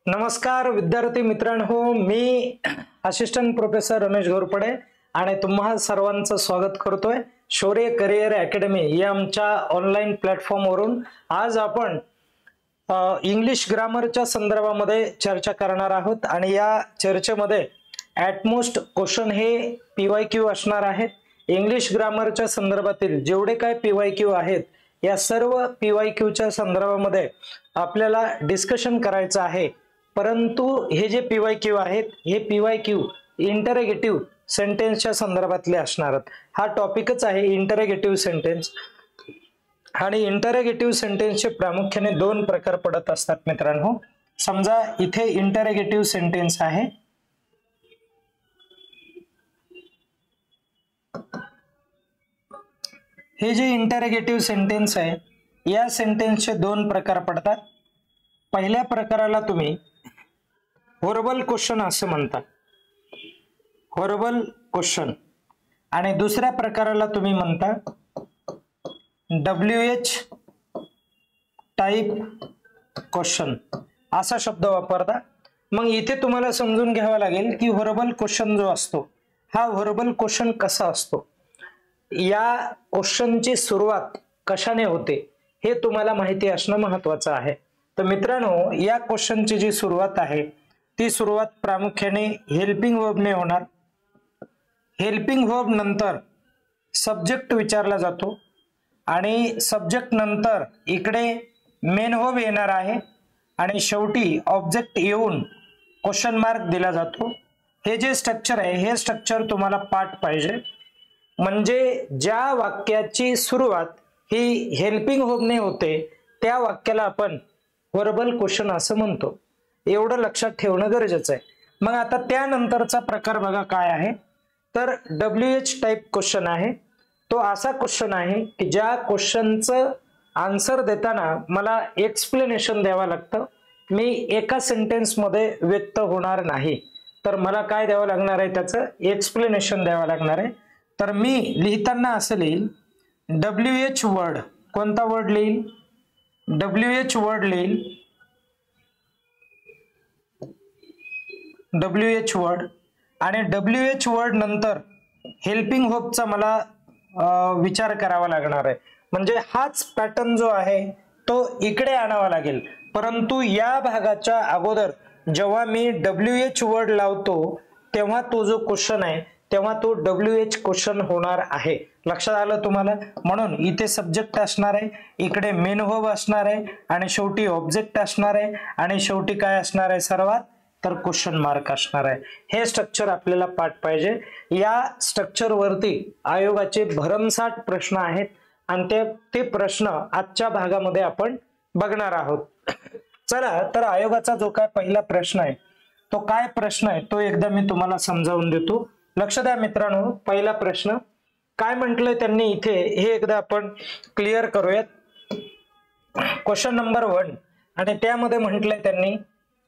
नमस्कार विद्यार्थी मित्रांनो, मी असिस्टंट प्रोफेसर रमेश घोरपडे आणि तुम्हा सर्वांचं स्वागत करतोय शौर्य करिअर अकॅडमी या आमच्या ऑनलाईन प्लॅटफॉर्मवरून। आज आपण इंग्लिश ग्रामरच्या संदर्भामध्ये चर्चा करणार आहोत आणि या चर्चेमध्ये ॲटमोस्ट क्वेश्चन हे PYQ असणार आहेत। इंग्लिश ग्रामरच्या संदर्भातील जेवढे काय PYQ आहेत या सर्व PYQच्या संदर्भामध्ये आपल्याला डिस्कशन करायचं आहे। परंतु हे जे PYQ आहेत हे PYQ इंटरोगेटिव्ह सेंटेन्सच्या संदर्भातले असणार आहेत। हा टॉपिकच आहे इंटरोगेटिव्ह सेंटेन्स आणि इंटरोगेटिव्ह सेंटेन्सचे प्रामुख्याने दोन प्रकार पडत असतात मित्रांनो। समजा इथे इंटरोगेटिव्ह सेंटेन्स आहे, हे जे इंटरोगेटिव्ह सेंटेन्स आहे या सेंटेन्सचे दोन प्रकार पडतात। पहिल्या प्रकाराला तुम्ही व्हर्बल क्वेश्चन असे म्हणता, व्हर्बल क्वेश्चन, आणि दुसऱ्या प्रकाराला तुम्ही म्हणता WH टाइप क्वेश्चन असा शब्द वापरता। मग इथे तुम्हाला समजून घ्यावा लागेल की व्हर्बल क्वेश्चन जो असतो हा व्हर्बल क्वेश्चन कसा असतो, या क्वेश्चनची सुरुवात कशाने होते हे तुम्हाला माहिती असणं महत्त्वाचं आहे। तर मित्रांनो, या क्वेश्चनची जी सुरुवात आहे ती सुरुवात प्रामुख्याने हेल्पिंग वर्बने होणार। हेल्पिंग वर्ब नंतर सब्जेक्ट विचारला जातो आणि सब्जेक्ट नंतर इकडे मेन वर्ब येणार आहे आणि शेवटी ऑब्जेक्ट येऊन क्वेश्चन मार्क दिला जातो। हे जे स्ट्रक्चर आहे हे स्ट्रक्चर तुम्हाला पाठ पाहिजे, म्हणजे ज्या वाक्याची सुरुवात ही हेल्पिंग वर्बने होते त्या वाक्याला आपण व्हर्बल क्वेश्चन असं म्हणतो। एवढं लक्षात ठेवणं गरजेचं आहे। मग आता त्यानंतरचा प्रकार बघा काय आहे, तर WH टाइप क्वेश्चन आहे। तो असा क्वेश्चन आहे की ज्या क्वेश्चनचं आन्सर देताना मला एक्सप्लेनेशन द्यावं लागतं, मी एका सेंटेन्स मध्ये व्यक्त होणार नाही, तर मला काय द्यावं लागणार आहे, त्याचं एक्सप्लेनेशन द्यावं लागणार आहे। तर मी लिहिताना असं लिहील WH वर्ड, कोणता वर्ड लिहील, WH वर्ड लिहील, WH वर्ड, आणि WH वर्ड नंतर हेल्पिंग वर्बचा मला विचार करावा लागणार आहे। म्हणजे हाच पॅटर्न जो आहे तो इकडे आणावा लागेल, परंतु या भागाच्या अगोदर जेव्हा मी WH वर्ड लावतो तेव्हा तो जो क्वेश्चन आहे तेव्हा तो WH क्वेश्चन होणार आहे। लक्षात आलं तुम्हाला? म्हणून इथे सब्जेक्ट असणार आहे, इकडे मेन वर्ब असणार आहे आणि शेवटी ऑब्जेक्ट असणार आहे आणि शेवटी काय असणार आहे सर्वात, तर क्वेश्चन मार्क असणार आहे। हे स्ट्रक्चर आपल्याला पाठ पाहिजे। या स्ट्रक्चर वरती आयोगाचे भरमसाठ प्रश्न आहेत आणि ते प्रश्न आजच्या भागामध्ये आपण बघणार आहोत। चला तर आयोगाचा जो काय पहिला प्रश्न आहे तो काय प्रश्न आहे तो एकदा मी तुम्हाला समजावून देतो। लक्ष द्या मित्रांनो, पहिला प्रश्न काय म्हटलंय त्यांनी इथे हे एकदा आपण क्लिअर करूयात। क्वेश्चन नंबर 1 आणि त्यामध्ये म्हटलंय त्यांनी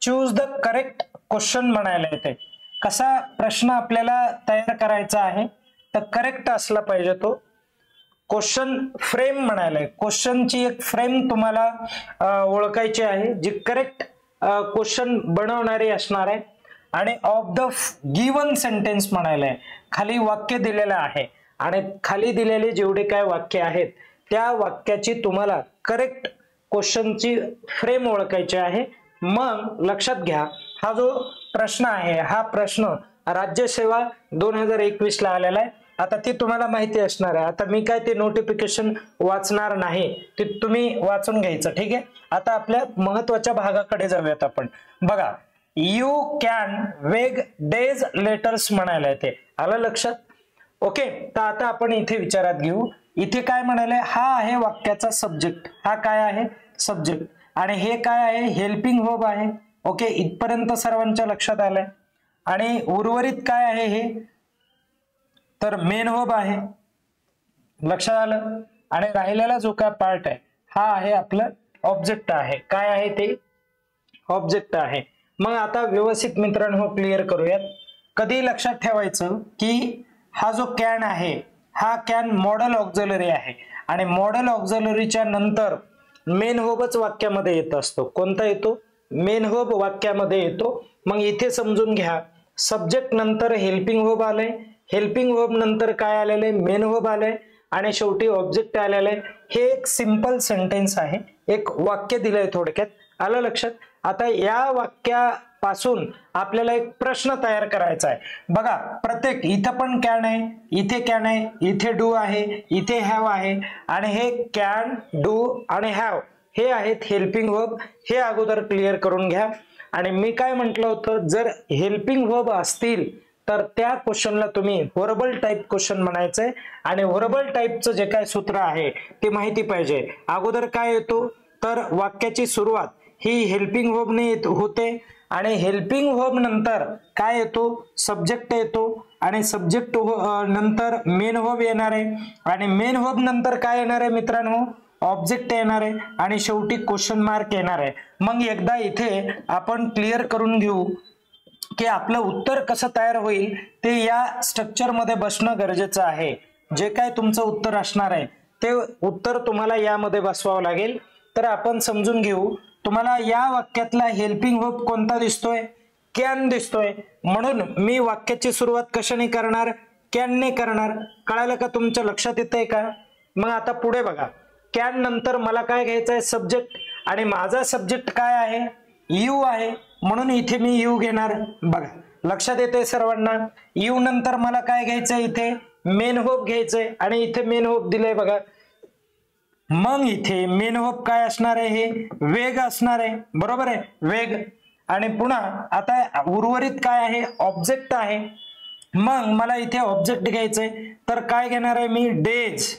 चूज द करेक्ट क्वेश्चन म्हणायला येते। कसा प्रश्न आपल्याला तयार करायचा आहे, तर करेक्ट असला पाहिजे तो। क्वेश्चन फ्रेम म्हणायला, क्वेश्चनची एक फ्रेम तुम्हाला ओळखायची आहे जी करेक्ट क्वेश्चन बनवणारी असणार आहे। आणि ऑफ द गिवन सेंटेन्स म्हणायला आहे, खाली वाक्य दिलेलं आहे आणि खाली दिलेले जेवढे काय वाक्य आहेत त्या वाक्याची तुम्हाला करेक्ट क्वेश्चनची फ्रेम ओळखायची आहे। मग लक्षात घ्या, हा जो प्रश्न आहे हा प्रश्न राज्यसेवा 2021 ला आलेला आहे। आता ती तुम्हाला माहिती असणार आहे। आता मी काय ते नोटिफिकेशन वाचणार नाही, ते तुम्ही वाचून घ्यायचं, ठीक आहे। आता आपल्या महत्वाच्या भागाकडे जाऊयात आपण। बघा, यू कॅन वेग डेज लेटर्स म्हणायला येते, आलं लक्षात? ओके, तर आता आपण इथे विचारात घेऊ, इथे काय म्हणाले, हा आहे वाक्याचा सब्जेक्ट, हा काय आहे सब्जेक्ट, आणि हे काय आहे हेल्पिंग वर्ब आहे। ओके, इथपर्यंत सर्वांच्या लक्षात आलंय। आणि उर्वरित काय आहे हे, तर मेन वर्ब आहे, लक्षात आलं। आणि राहिलेला जो काय पार्ट आहे हा आहे आपलं ऑब्जेक्ट आहे। काय आहे ते, ऑब्जेक्ट आहे। मग आता व्यवस्थित मित्रांनो क्लिअर करूयात। कधी लक्षात ठेवायचं की हा जो कॅन आहे हा कॅन मॉडेल ऑक्झिलरी आहे आणि मॉडेल ऑक्झिलरीच्या नंतर मेन वर्बच वाक्यामध्ये येत असतो। कोणता येतो, मेन व्हर्ब वाक्यामध्ये येतो. मग इथे समजून घ्या, सब्जेक्ट नंतर हेल्पिंग व्हर्ब आलंय, हेल्पिंग व्हर्ब नंतर काय आलेले, मेन व्हर्ब आलंय आणि शेवटी ऑब्जेक्ट आलेलं आहे. हे एक सिंपल सेंटेन्स आहे, एक वाक्य दिलंय थोडक्यात. आलं लक्षात? आता या वाक्यापासून आपल्याला एक प्रश्न तयार करायचा आहे. बघा, प्रत्येक इथं पण कॅन आहे, इथे कॅन आहे, इथे डू आहे, इथे हॅव आहे आणि हे कॅन, डू आणि हॅव हे आहेत हेल्पिंग व्हर्ब. हे अगोदर क्लिअर करून घ्या. आणि मी काय म्हटलं होतं, जर हेल्पिंग व्हर्ब असतील तर त्या क्वेश्चनला तुम्ही व्हर्बल टाइप क्वेश्चन म्हणायचंय. आणि व्हर्बल टाइपचं जे काय सूत्र आहे ते माहिती पाहिजे. अगोदर काय येतो, तर वाक्याची सुरुवात ही हेल्पिंग व्हर्बने होते आणि हेल्पिंग व्हर्ब नंतर काय येतो, सब्जेक्ट येतो आणि सब्जेक्ट नंतर मेन व्हर्ब येणार आहे आणि मेन व्हर्ब नंतर काय येणार आहे मित्रांनो, ऑब्जेक्ट येणार आहे आणि शेवटी क्वेश्चन मार्क येणार आहे. मग एकदा इथे आपण क्लिअर करून घेऊ की आपलं उत्तर कसं तयार होईल ते या स्ट्रक्चर मध्ये बसणं गरजेचं आहे. जे काय तुमचं उत्तर असणार आहे ते उत्तर तुम्हाला यामध्ये बसवावं लागेल. तर आपण समजून घेऊ, तुम्हाला या वाक्यातला हेल्पिंग व्हर्ब कोणता दिसतोय, कॅन दिसतोय. म्हणून मी वाक्याची सुरुवात कशाने करणार, कॅनने करणार. कळालं का, तुमच्या लक्षात येतंय का? मग आता पुढे बघा, कॅन नंतर मला काय घ्यायचं आहे, सब्जेक्ट, आणि माझा सब्जेक्ट काय आहे, यू आहे. म्हणून इथे मी यू घेणार. बघा लक्षात येते सर्वांना. यू नंतर मला काय घ्यायचंय, इथे मेन व्हर्ब घ्यायचंय आणि इथे मेन व्हर्ब दिलंय बघा. मग इथे मेन व्हर्ब काय असणार आहे, हे वेग असणार आहे, बरोबर आहे, वेग. आणि पुन्हा आता उर्वरित काय आहे, ऑब्जेक्ट आहे. मग मला इथे ऑब्जेक्ट घ्यायचंय तर काय घेणार आहे मी, डेज,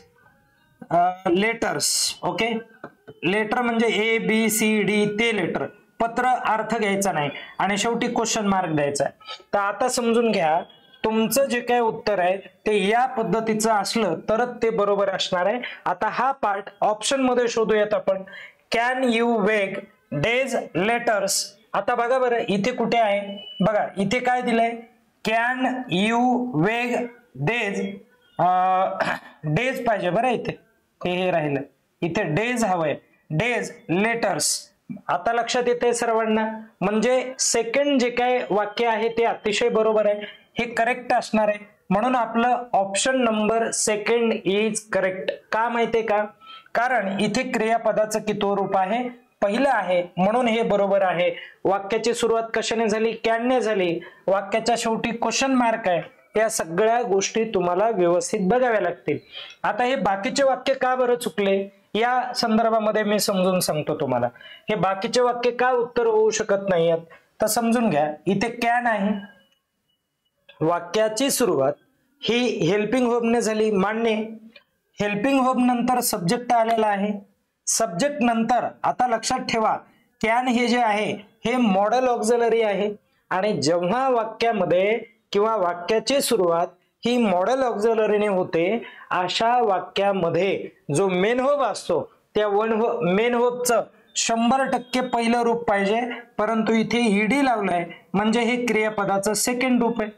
लेटर्स. ओके, लेटर म्हणजे ए बी सी डी ते लेटर, पत्र, अर्थ घ्यायचा नाही आणि शेवटी क्वेश्चन मार्क द्यायचा आहे. तर आता समजून घ्या, तुमचं जे काय उत्तर आहे ते या पद्धतीचं असलं तरच ते बरोबर असणार आहे. आता हा पार्ट ऑप्शन मध्ये शोधूयात आपण. कॅन यू वेग डेज लेटर्स. आता बघा बरं इथे कुठे आहे, बघा इथे काय दिलंय, कॅन यू वेग डेज, डेज पाहिजे बरं, इथे हे राहिलं, इथे डेज हवंय, डेज लेटर्स. आता लक्षात येते सर्वांना. म्हणजे सेकंड जे काय वाक्य आहे ते अतिशय बरोबर आहे, हे करेक्ट असणार आहे. म्हणून आपलं option number second is correct. का माहितीये का, कारण इथे क्रियापदाचं कितवं रूप आहे, पहिलं आहे, म्हणून हे बरोबर आहे. वाक्याची सुरुवात कशाने झाली, कॅनने झाली. वाक्याच्या शेवटी क्वेश्चन मार्क आहे. या सगळ्या गोष्टी तुम्हाला व्यवस्थित बघाव्या लागतील. आता हे बाकीचे वाक्य का बरं चुकले या संदर्भामध्ये मी समजून सांगतो तुम्हाला. हे बाकीचे वाक्य का उत्तर होऊ शकत नाहीयेत तर समजून घ्या. इथे कॅन आहे, वाक्याची सुरुवात ही हेल्पिंग व्हर्बने झाली, मान्य. हेल्पिंग व्हर्ब नंतर सब्जेक्ट आलेला आहे, सब्जेक्ट नंतर आता लक्षात ठेवा, कॅन हे जे आहे हे मॉडेल ऑक्झिलरी आहे आणि जेव्हा वाक्यामध्ये किंवा वाक्याची सुरुवात ही मॉडेल ऑक्झिलरीने होते, अशा वाक्यामध्ये जो मेन व्हर्ब असतो त्या मेन व्हर्बचं 100% पहिलं रूप पाहिजे. परंतु इथे ईडी लावलंय म्हणजे हे क्रियापदाचं सेकंड रूप आहे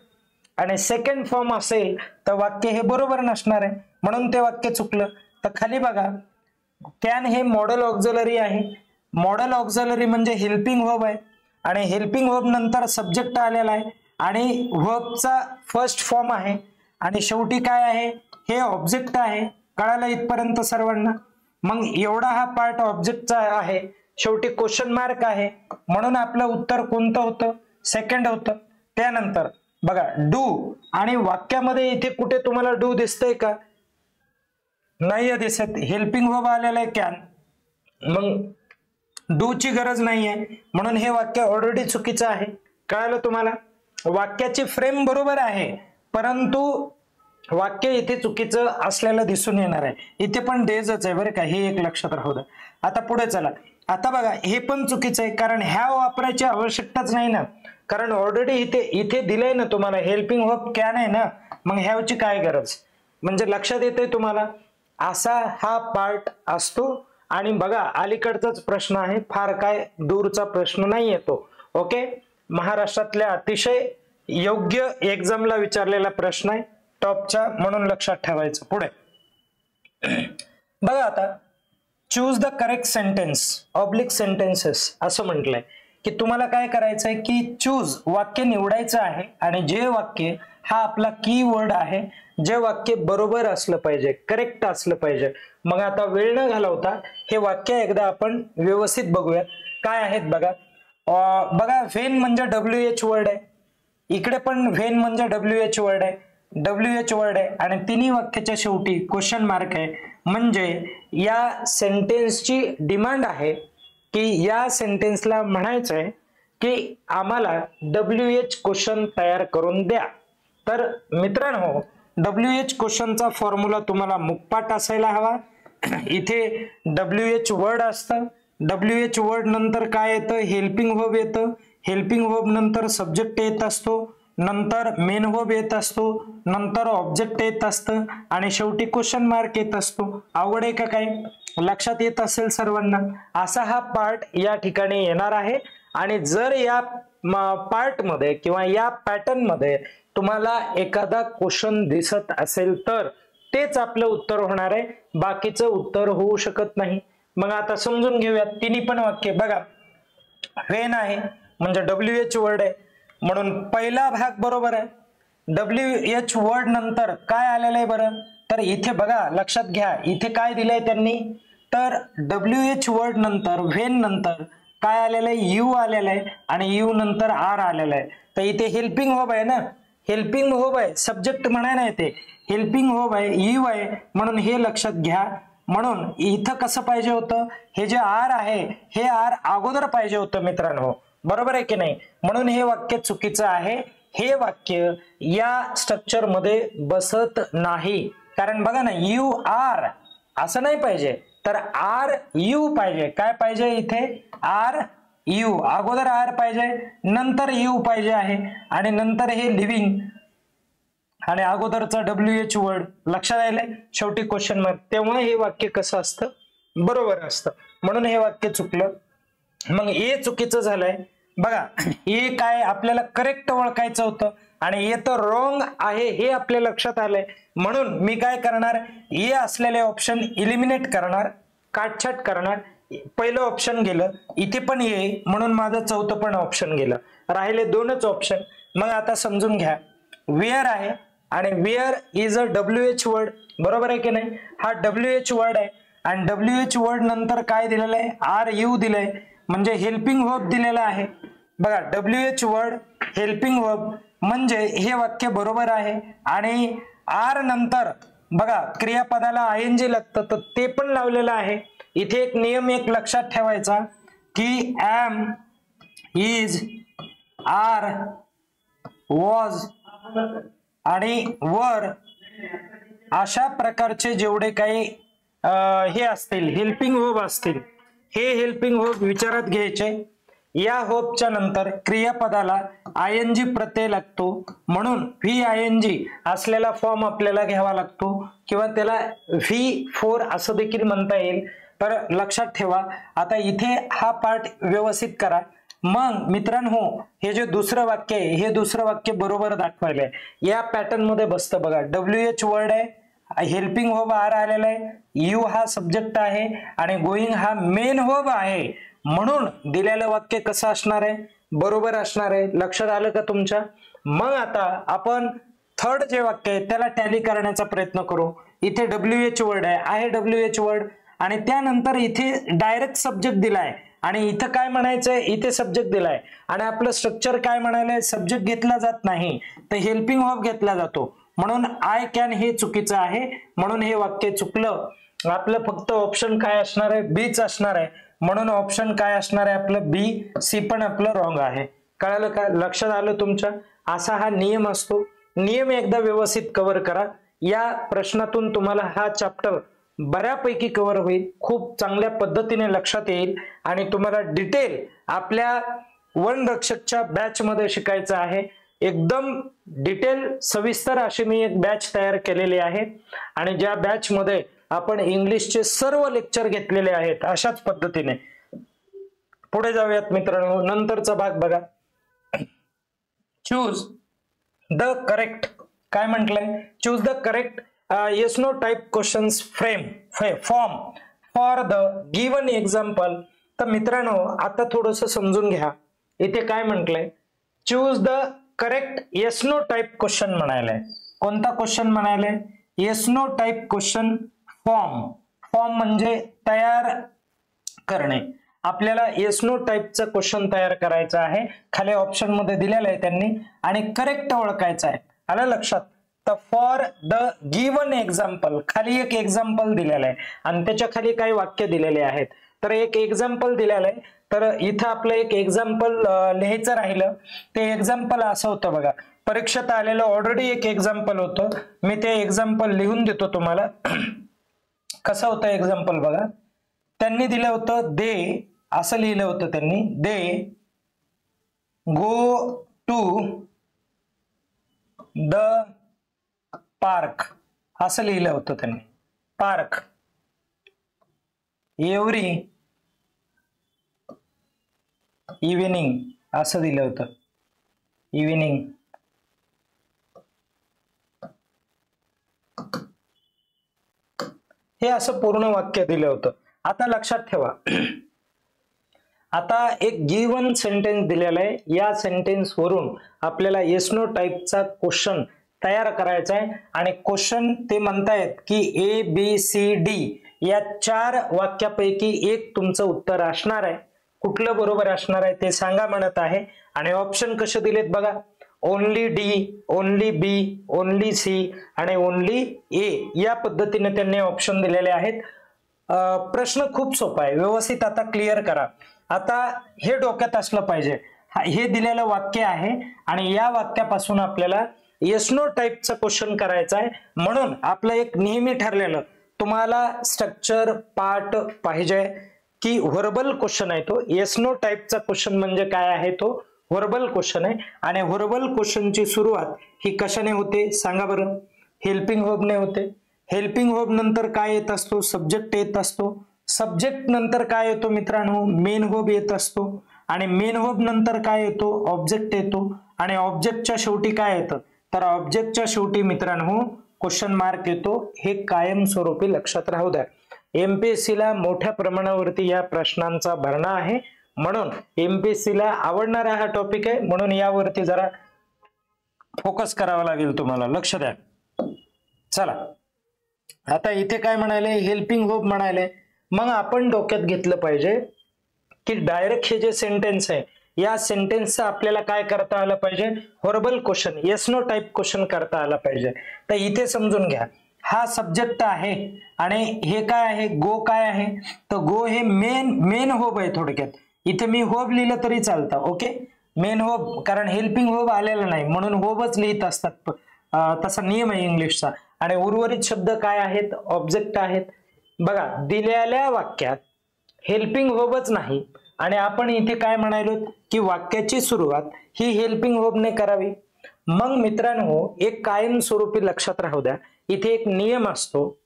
आणि सेकंड फॉर्म असेल तर वाक्य हे बरोबर नसणार आहे, म्हणून ते वाक्य चुकलं. तर खाली बघा, कॅन हे मॉडेल ऑक्झिलरी आहे. मॉडेल ऑक्झिलरी म्हणजे हेल्पिंग व्हर्ब आहे आणि हेल्पिंग व्हर्ब नंतर सब्जेक्ट आलेला आहे आणि व्हर्बचा फर्स्ट फॉर्म आहे आणि शेवटी काय आहे, हे ऑब्जेक्ट आहे. कळालं इथपर्यंत सर्वांना? मग एवढा हा पार्ट ऑब्जेक्टचा आहे, शेवटी क्वेश्चन मार्क आहे, म्हणून आपलं उत्तर कोणतं होतं, सेकंड होतं. त्यानंतर बघा डू, आणि वाक्यामध्ये इथे कुठे तुम्हाला डू दिसतंय का, नाहीये दिसत. हेल्पिंग व्हर्ब आलेला आहे कॅन, मग डू ची गरज नाहीये, म्हणून हे वाक्य ऑलरेडी चुकीचं आहे. कळालं तुम्हाला? वाक्याची फ्रेम बरोबर आहे परंतु वाक्य इथे चुकीचं असलेलं दिसून येणार आहे. इथे पण डेजच आहे बरं का, हे एक लक्षात राहू द्या. आता पुढे चला. आता बघा हे पण चुकीचं आहे कारण हॅव वापरायची आवश्यकताच नाही ना, कारण ऑलरेडी इथे दिलंय ना तुम्हाला, हेल्पिंग व्हर्ब कॅन आहे ना, मग हॅवची काय गरज. म्हणजे लक्षात येते तुम्हाला, असा हा पार्ट असतो. आणि बघा अलीकडचाच प्रश्न आहे, फार काय दूरचा प्रश्न नाही येतो. ओके, महाराष्ट्रातल्या अतिशय योग्य एक्झामला विचारलेला प्रश्न आहे, टॉपच्या, म्हणून लक्षात ठेवायचं. पुढे बघा आता, choose the correct sentence oblique sentences असं म्हटलंय. की तुम्हाला काय करायचंय की चूज वाक्य निवडायचं आहे आणि जे वाक्य हा आपला कीवर्ड आहे, जे वाक्य बरोबर असलं पाहिजे, करेक्ट असलं पाहिजे. मग आता वेळ न घालवता हे वाक्य एकदा आपण व्यवस्थित बघूयात काय आहेत बघा. बघा व्हेन म्हणजे WH वर्ड आहे, इकडे पण व्हेन म्हणजे WH वर्ड आहे, WH वर्ड आहे आणि तिन्ही वाक्याच्या शेवटी क्वेश्चन मार्क आहे. म्हणजे या सेंटेन्सची डिमांड आहे की या सेंटेन्सला म्हणायचंय की आम्हाला WH क्वेश्चन तयार करून द्या. तर मित्रांनो WH क्वेश्चनचा फॉर्म्युला तुम्हाला मुखपाठ असायला हवा. इथे WH वर्ड असतं, WH वर्ड नंतर काय येतं, हेल्पिंग वर्ब येतं, हेल्पिंग वर्ब नंतर सब्जेक्ट येत असतो, नंतर मेन वर्ब येत असतो, नंतर ऑब्जेक्ट येत असतं आणि शेवटी क्वेश्चन मार्क येत असतो. आवड आहे का काय, लक्षात येत असेल सर्वांना. असा हा पार्ट या ठिकाणी येणार आहे आणि जर या पार्ट मध्ये किंवा या पॅटर्न मध्ये तुम्हाला एखादा क्वेश्चन दिसत असेल तर तेच आपलं उत्तर होणार आहे, बाकीचं उत्तर होऊ शकत नाही. मग आता समजून घेऊयात तिन्ही पण वाक्य. बघा व्हेन आहे म्हणजे WH वर्ड आहे म्हणून पहिला भाग बरोबर आहे. WH वर्ड नंतर काय आलेलं आहे बरं, तर इथे बघा लक्षात घ्या, इथे काय दिलंय त्यांनी, तर WH वर्ड नंतर व्हेन नंतर काय आलेलं आहे, यू आलेलं आहे आणि यू नंतर आर आलेलं आहे. तर इथे हेल्पिंग वर्ब आहे ना, हेल्पिंग वर्ब आहे, सब्जेक्ट म्हणाय ना, ते हेल्पिंग वर्ब आहे, यू आहे म्हणून हे लक्षात घ्या. म्हणून इथं कसं पाहिजे होतं, हे जे आर आहे हे आर अगोदर पाहिजे होतं मित्रांनो, बरोबर आहे की नाही. म्हणून हे वाक्य चुकीचं आहे, हे वाक्य या स्ट्रक्चर मध्ये बसत नाही. कारण बघा ना यू आर असं नाही पाहिजे, तर आर यू पाहिजे. काय पाहिजे इथे, आर यू, अगोदर आर पाहिजे नंतर यू पाहिजे आहे आणि नंतर हे लिव्हिंग आणि अगोदरचा WH वर्ड, लक्षात आलंय, शेवटी क्वेश्चन मार्क. तेव्हा हे वाक्य कसं असतं, बरोबर असतं. म्हणून हे वाक्य चुकलं. मग हे चुकीचं झालंय. बघा हे काय आपल्याला करेक्ट ओळखायचं होतं आणि हे तर रॉंग आहे हे आपल्या लक्षात आलंय. म्हणून मी काय करणार, हे असलेले ऑप्शन इलिमिनेट करणार, काटछाट करणार. पहिलं ऑप्शन गेलं, इथे पण ये म्हणून माझं चौथं पण ऑप्शन गेलं, राहिले दोनच ऑप्शन. मग आता समजून घ्या, वेअर आहे आणि where is a WH word, बरोबर आहे की नाही. हा WH वर्ड आहे आणि WH वर्ड नंतर काय दिलेलं आहे, आर यू दिलंय म्हणजे हेल्पिंग वर्ब दिलेला आहे. बघा WH वर्ड हेल्पिंग वर्ब म्हणजे हे वाक्य बरोबर आहे. आणि आर नंतर बघा क्रियापदाला ING लागतं तर ते पण लावलेलं आहे. इथे एक नियम एक लक्षात ठेवायचा की एम, इज, आर, वॉज आणि वर अशा प्रकारचे जेवढे काही हे असतील हेल्पिंग वर्ब असतील, हे हेल्पिंग वर्ब विचारात घ्यायचे. या वर्बच्या नंतर क्रियापदाला ING प्रत्यय लागतो म्हणून VING असलेला फॉर्म आपल्याला घ्यावा लागतो किंवा त्याला V4 असं देखील म्हणता येईल. तर लक्षात ठेवा. आता इथे हा पार्ट व्यवस्थित करा. मग मित्रांनो हे जे दुसरं वाक्य आहे हे दुसरं वाक्य बरोबर दाखवायलंय, या पॅटर्न मध्ये बसतं. बघा WH वर्ड आहे, हेल्पिंग वर्ब आर आलेला आहे, यू हा सब्जेक्ट आहे आणि गोइंग हा मेन वर्ब आहे. म्हणून दिलेलं वाक्य कसं असणार आहे, बरोबर असणार आहे. लक्षात आलं का तुमच्या. मग आता आपण थर्ड जे वाक्य आहे त्याला टॅली करण्याचा प्रयत्न करू. इथे WH वर्ड आहे WH वर्ड आणि त्यानंतर इथे डायरेक्ट सब्जेक्ट दिलाय आणि इथं काय म्हणायचंय, इथे सब्जेक्ट दिलाय आणि आपलं स्ट्रक्चर काय म्हणाले, सब्जेक्ट घेतला जात नाही तर हेल्पिंग वर्ब घेतला जातो. म्हणून आय कॅन हे चुकीचं आहे, म्हणून हे वाक्य चुकलं. आपलं फक्त ऑप्शन काय असणार आहे, बीच असणार आहे. म्हणून ऑप्शन काय असणार आहे आपलं, बी. सी पण आपलं रॉंग आहे. कळालं का, लक्षात आलं तुमच्या. असा हा नियम असतो. नियम एकदा व्यवस्थित कव्हर करा. या प्रश्नातून तुम्हाला हा चॅप्टर बऱ्यापैकी कव्हर होईल, खूप चांगल्या पद्धतीने लक्षात येईल आणि तुम्हाला डिटेल आपल्या वनरक्षकच्या बॅच मध्ये शिकायचं आहे. एकदम डिटेल सविस्तर अशी मी एक बॅच तयार केलेली आहे आणि ज्या बॅच मध्ये आपण इंग्लिशचे सर्व लेक्चर घेतलेले आहेत. अशाच पद्धतीने पुढे जाऊयात मित्रांनो. नंतरचा भाग बघा, चूज द करेक्ट. काय म्हटलंय, choose the correct yes no type questions form for the given example. तर मित्रांनो आता थोडंसं समजून घ्या. इथे काय म्हटलंय, choose the correct yes no type question म्हणायलाय. कोणता क्वेश्चन म्हणायलाय, yes no type question form. Form म्हणजे तयार करणे. आपल्याला येस नो टाइपचा क्वेश्चन तयार करायचा आहे. खाली ऑप्शन मध्ये दिलेलं आहे त्यांनी, आणि करेक्ट ओळखायचं आहे. आलं लक्षात. तर फॉर द गिवन एक्झाम्पल, खाली एक एक्झाम्पल दिलेलं आहे आणि त्याच्या खाली काही वाक्य दिलेले आहेत. तर एक एक्झाम्पल दिलेलं आहे. तर इथं आपलं एक एक्झाम्पल लिहायचं राहिलं. ते एक्झाम्पल असं होतं बघा, परीक्षेत आलेलं ऑलरेडी एक एक्झाम्पल होतं. मी ते एक्झाम्पल लिहून देतो तुम्हाला. कसं होतं एक्झाम्पल बघा. त्यांनी दिलं होतं दे, असं लिहिलं होतं त्यांनी, दे गो टू द पार्क, असं लिहिलं होतं त्यांनी. पार्क एव्हरी इव्हिनिंग, असं दिलं होतं. इव्हिनिंग. हे असं पूर्ण वाक्य दिलं होतं. आता लक्षात ठेवा, आता एक गिवन सेंटेन्स दिलेला आहे. या सेंटेन्स वरून आपल्याला येस नो टाइपचा क्वेश्चन तयार करायचा आहे. आणि क्वेश्चन ते म्हणतायत की ए बी सी डी या 4 वाक्यापैकी एक तुमचं उत्तर असणार आहे. कुठलं बरोबर असणार आहे ते सांगा म्हणत आहे. आणि ऑप्शन कसे दिलेत बघा, ओनली डी, ओनली बी, ओनली सी आणि ओनली ए, या पद्धतीने त्यांनी ऑप्शन दिलेले आहेत. प्रश्न खूप सोपा आहे, व्यवस्थित आता क्लिअर करा. आता हे डोक्यात असलं पाहिजे, हे दिलेलं वाक्य आहे आणि या वाक्यापासून आपल्याला येस नो टाइपचा क्वेश्चन करायचा आहे. म्हणून आपलं एक नेहमी ठरलेलं, तुम्हाला स्ट्रक्चर पार्ट पाहिजे की व्हर्बल क्वेश्चन आहे तो. येस नो टाइपचा क्वेश्चन म्हणजे काय आहे, तो व्हर्बल क्वेश्चन आहे. आणि व्हर्बल क्वेश्चनची सुरुवात ही कशाने होते सांगा बरं, हेल्पिंग व्हर्बने होते. हेल्पिंग व्हर्ब नंतर काय येत असतो, सब्जेक्ट येत असतो. सब्जेक्ट नंतर काय येतो मित्रांनो, मेन व्हर्ब येत असतो. आणि मेन व्हर्ब नंतर काय येतो, ऑब्जेक्ट येतो. आणि ऑब्जेक्टच्या शेवटी काय येतं, तर ऑब्जेक्टच्या शेवटी मित्रांनो क्वेश्चन मार्क येतो. हे कायमस्वरूपी लक्षात राहू द्या. एमपीएससी ला मोठ्या प्रमाणावरती या प्रश्नांचा भरणा आहे. म्हणून एमपीएससी ला आवडणारा हा टॉपिक आहे. म्हणून यावरती जरा फोकस करावा लागेल तुम्हाला, लक्ष द्या. चला, आता इथे काय म्हणाले, हेल्पिंग व्हर्ब म्हणाले. मग आपण डोक्यात घेतलं पाहिजे की डायरेक्ट हे जे सेंटेन्स आहे, या सेंटेन्सचा आपल्याला काय करता आलं पाहिजे, verbal question, yes no type question करता आला पाहिजे. तर इथे समजून घ्या, हा सब्जेक्ट आहे आणि हे काय आहे, गो काय आहे, तर गो हे मेन व्हर्ब आहे. थोडक्यात इथे मी व्हर्ब लिहिलं तरी चालतं, ओके, मेन व्हर्ब, कारण हेल्पिंग व्हर्ब आलेला नाही म्हणून व्हर्बच लिहित असतात, तसा नियम आहे इंग्लिशचा. आणि उर्वरित शब्द काय आहेत, ऑब्जेक्ट आहेत. बघा, दिलेल्या वाक्यात हेल्पिंग व्हर्बच नाही आणि आपण इथे काय म्हणालो की वाक्याची सुरुवात ही हेल्पिंग व्हर्बने करावी. मग मित्रांनो, एक कायमस्वरूपी लक्षात राहू द्या, इथे एक नियम असतो.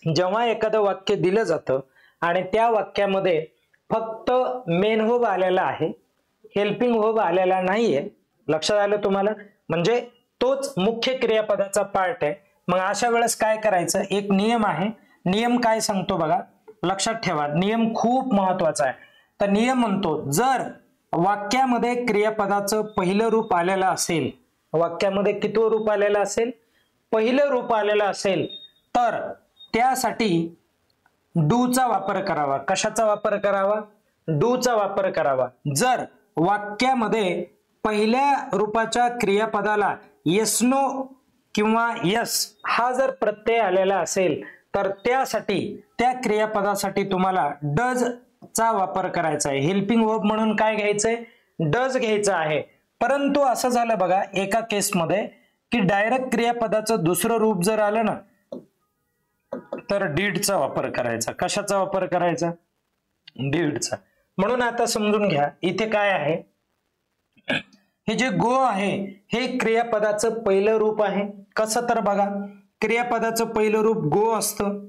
जेव्हा एखादं वाक्य दिलं जातं आणि त्या वाक्यामध्ये फक्त मेन व्हर्ब आलेला आहे, हेल्पिंग व्हर्ब आलेला नाहीये, लक्षात आलं तुम्हाला, म्हणजे तोच मुख्य क्रियापदाचा पार्ट आहे. मग अशा वेळेस काय करायचं, एक नियम आहे. नियम काय सांगतो बघा, लक्षात ठेवा, नियम खूप महत्वाचा आहे. तर नियम म्हणतो, जर वाक्यामध्ये क्रियापदाचं पहिलं रूप आलेलं असेल, वाक्यामध्ये कितवं रूप आलेलं असेल, पहिलं रूप आलेलं असेल, तर त्यासाठी डूचा वापर करावा. कशाचा वापर करावा, डूचा वापर करावा. जर वाक्यामध्ये पहिल्या रूपाच्या क्रियापदाला येस नो किंवा यस हा जर प्रत्यय आलेला असेल, तर त्यासाठी त्या क्रियापदासाठी तुम्हाला डज चा वापर करायचा आहे. हेल्पिंग व्हर्ब म्हणून काय घ्यायचंय, डज घ्यायचं आहे. परंतु असं झालं बघा एका केसमध्ये की डायरेक्ट क्रियापदाचं दुसरं रूप जर आलं ना, तर डीडचा वापर करायचा. कशाचा वापर करायचा, डीडचा. म्हणून आता समजून घ्या, इथे काय आहे, हे जे गो आहे हे क्रियापदाचं पहिलं रूप आहे. कसं, तर बघा, क्रियापदाचं पहिलं रूप गो असतं,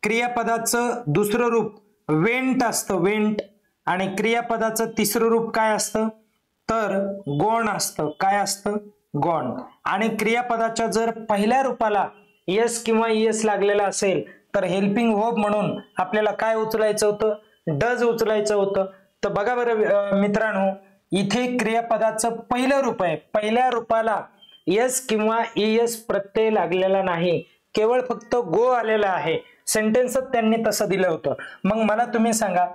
क्रियापदाचं दुसरं रूप वेंट असतं, वेंट, आणि क्रियापदाचं तिसरं रूप काय असतं, तर गॉन असतं. काय असतं, गॉन. आणि क्रियापदाच्या जर पहिल्या रूपाला यस किंवा यस लागलेला असेल, तर हेल्पिंग व्हर्ब म्हणून आपल्याला काय उचलायचं होतं, डज उचलायचं होतं. तर बघा बरं मित्रांनो, इथे क्रियापदाचं पहिलं रूप आहे, पहिल्या रूपाला एस किंवा ईएस प्रत्यय लागलेला नाही, केवळ फक्त गो आलेला आहे. सेंटेन्सच त्यांनी तसं दिलं होतं. मग मला तुम्ही सांगा,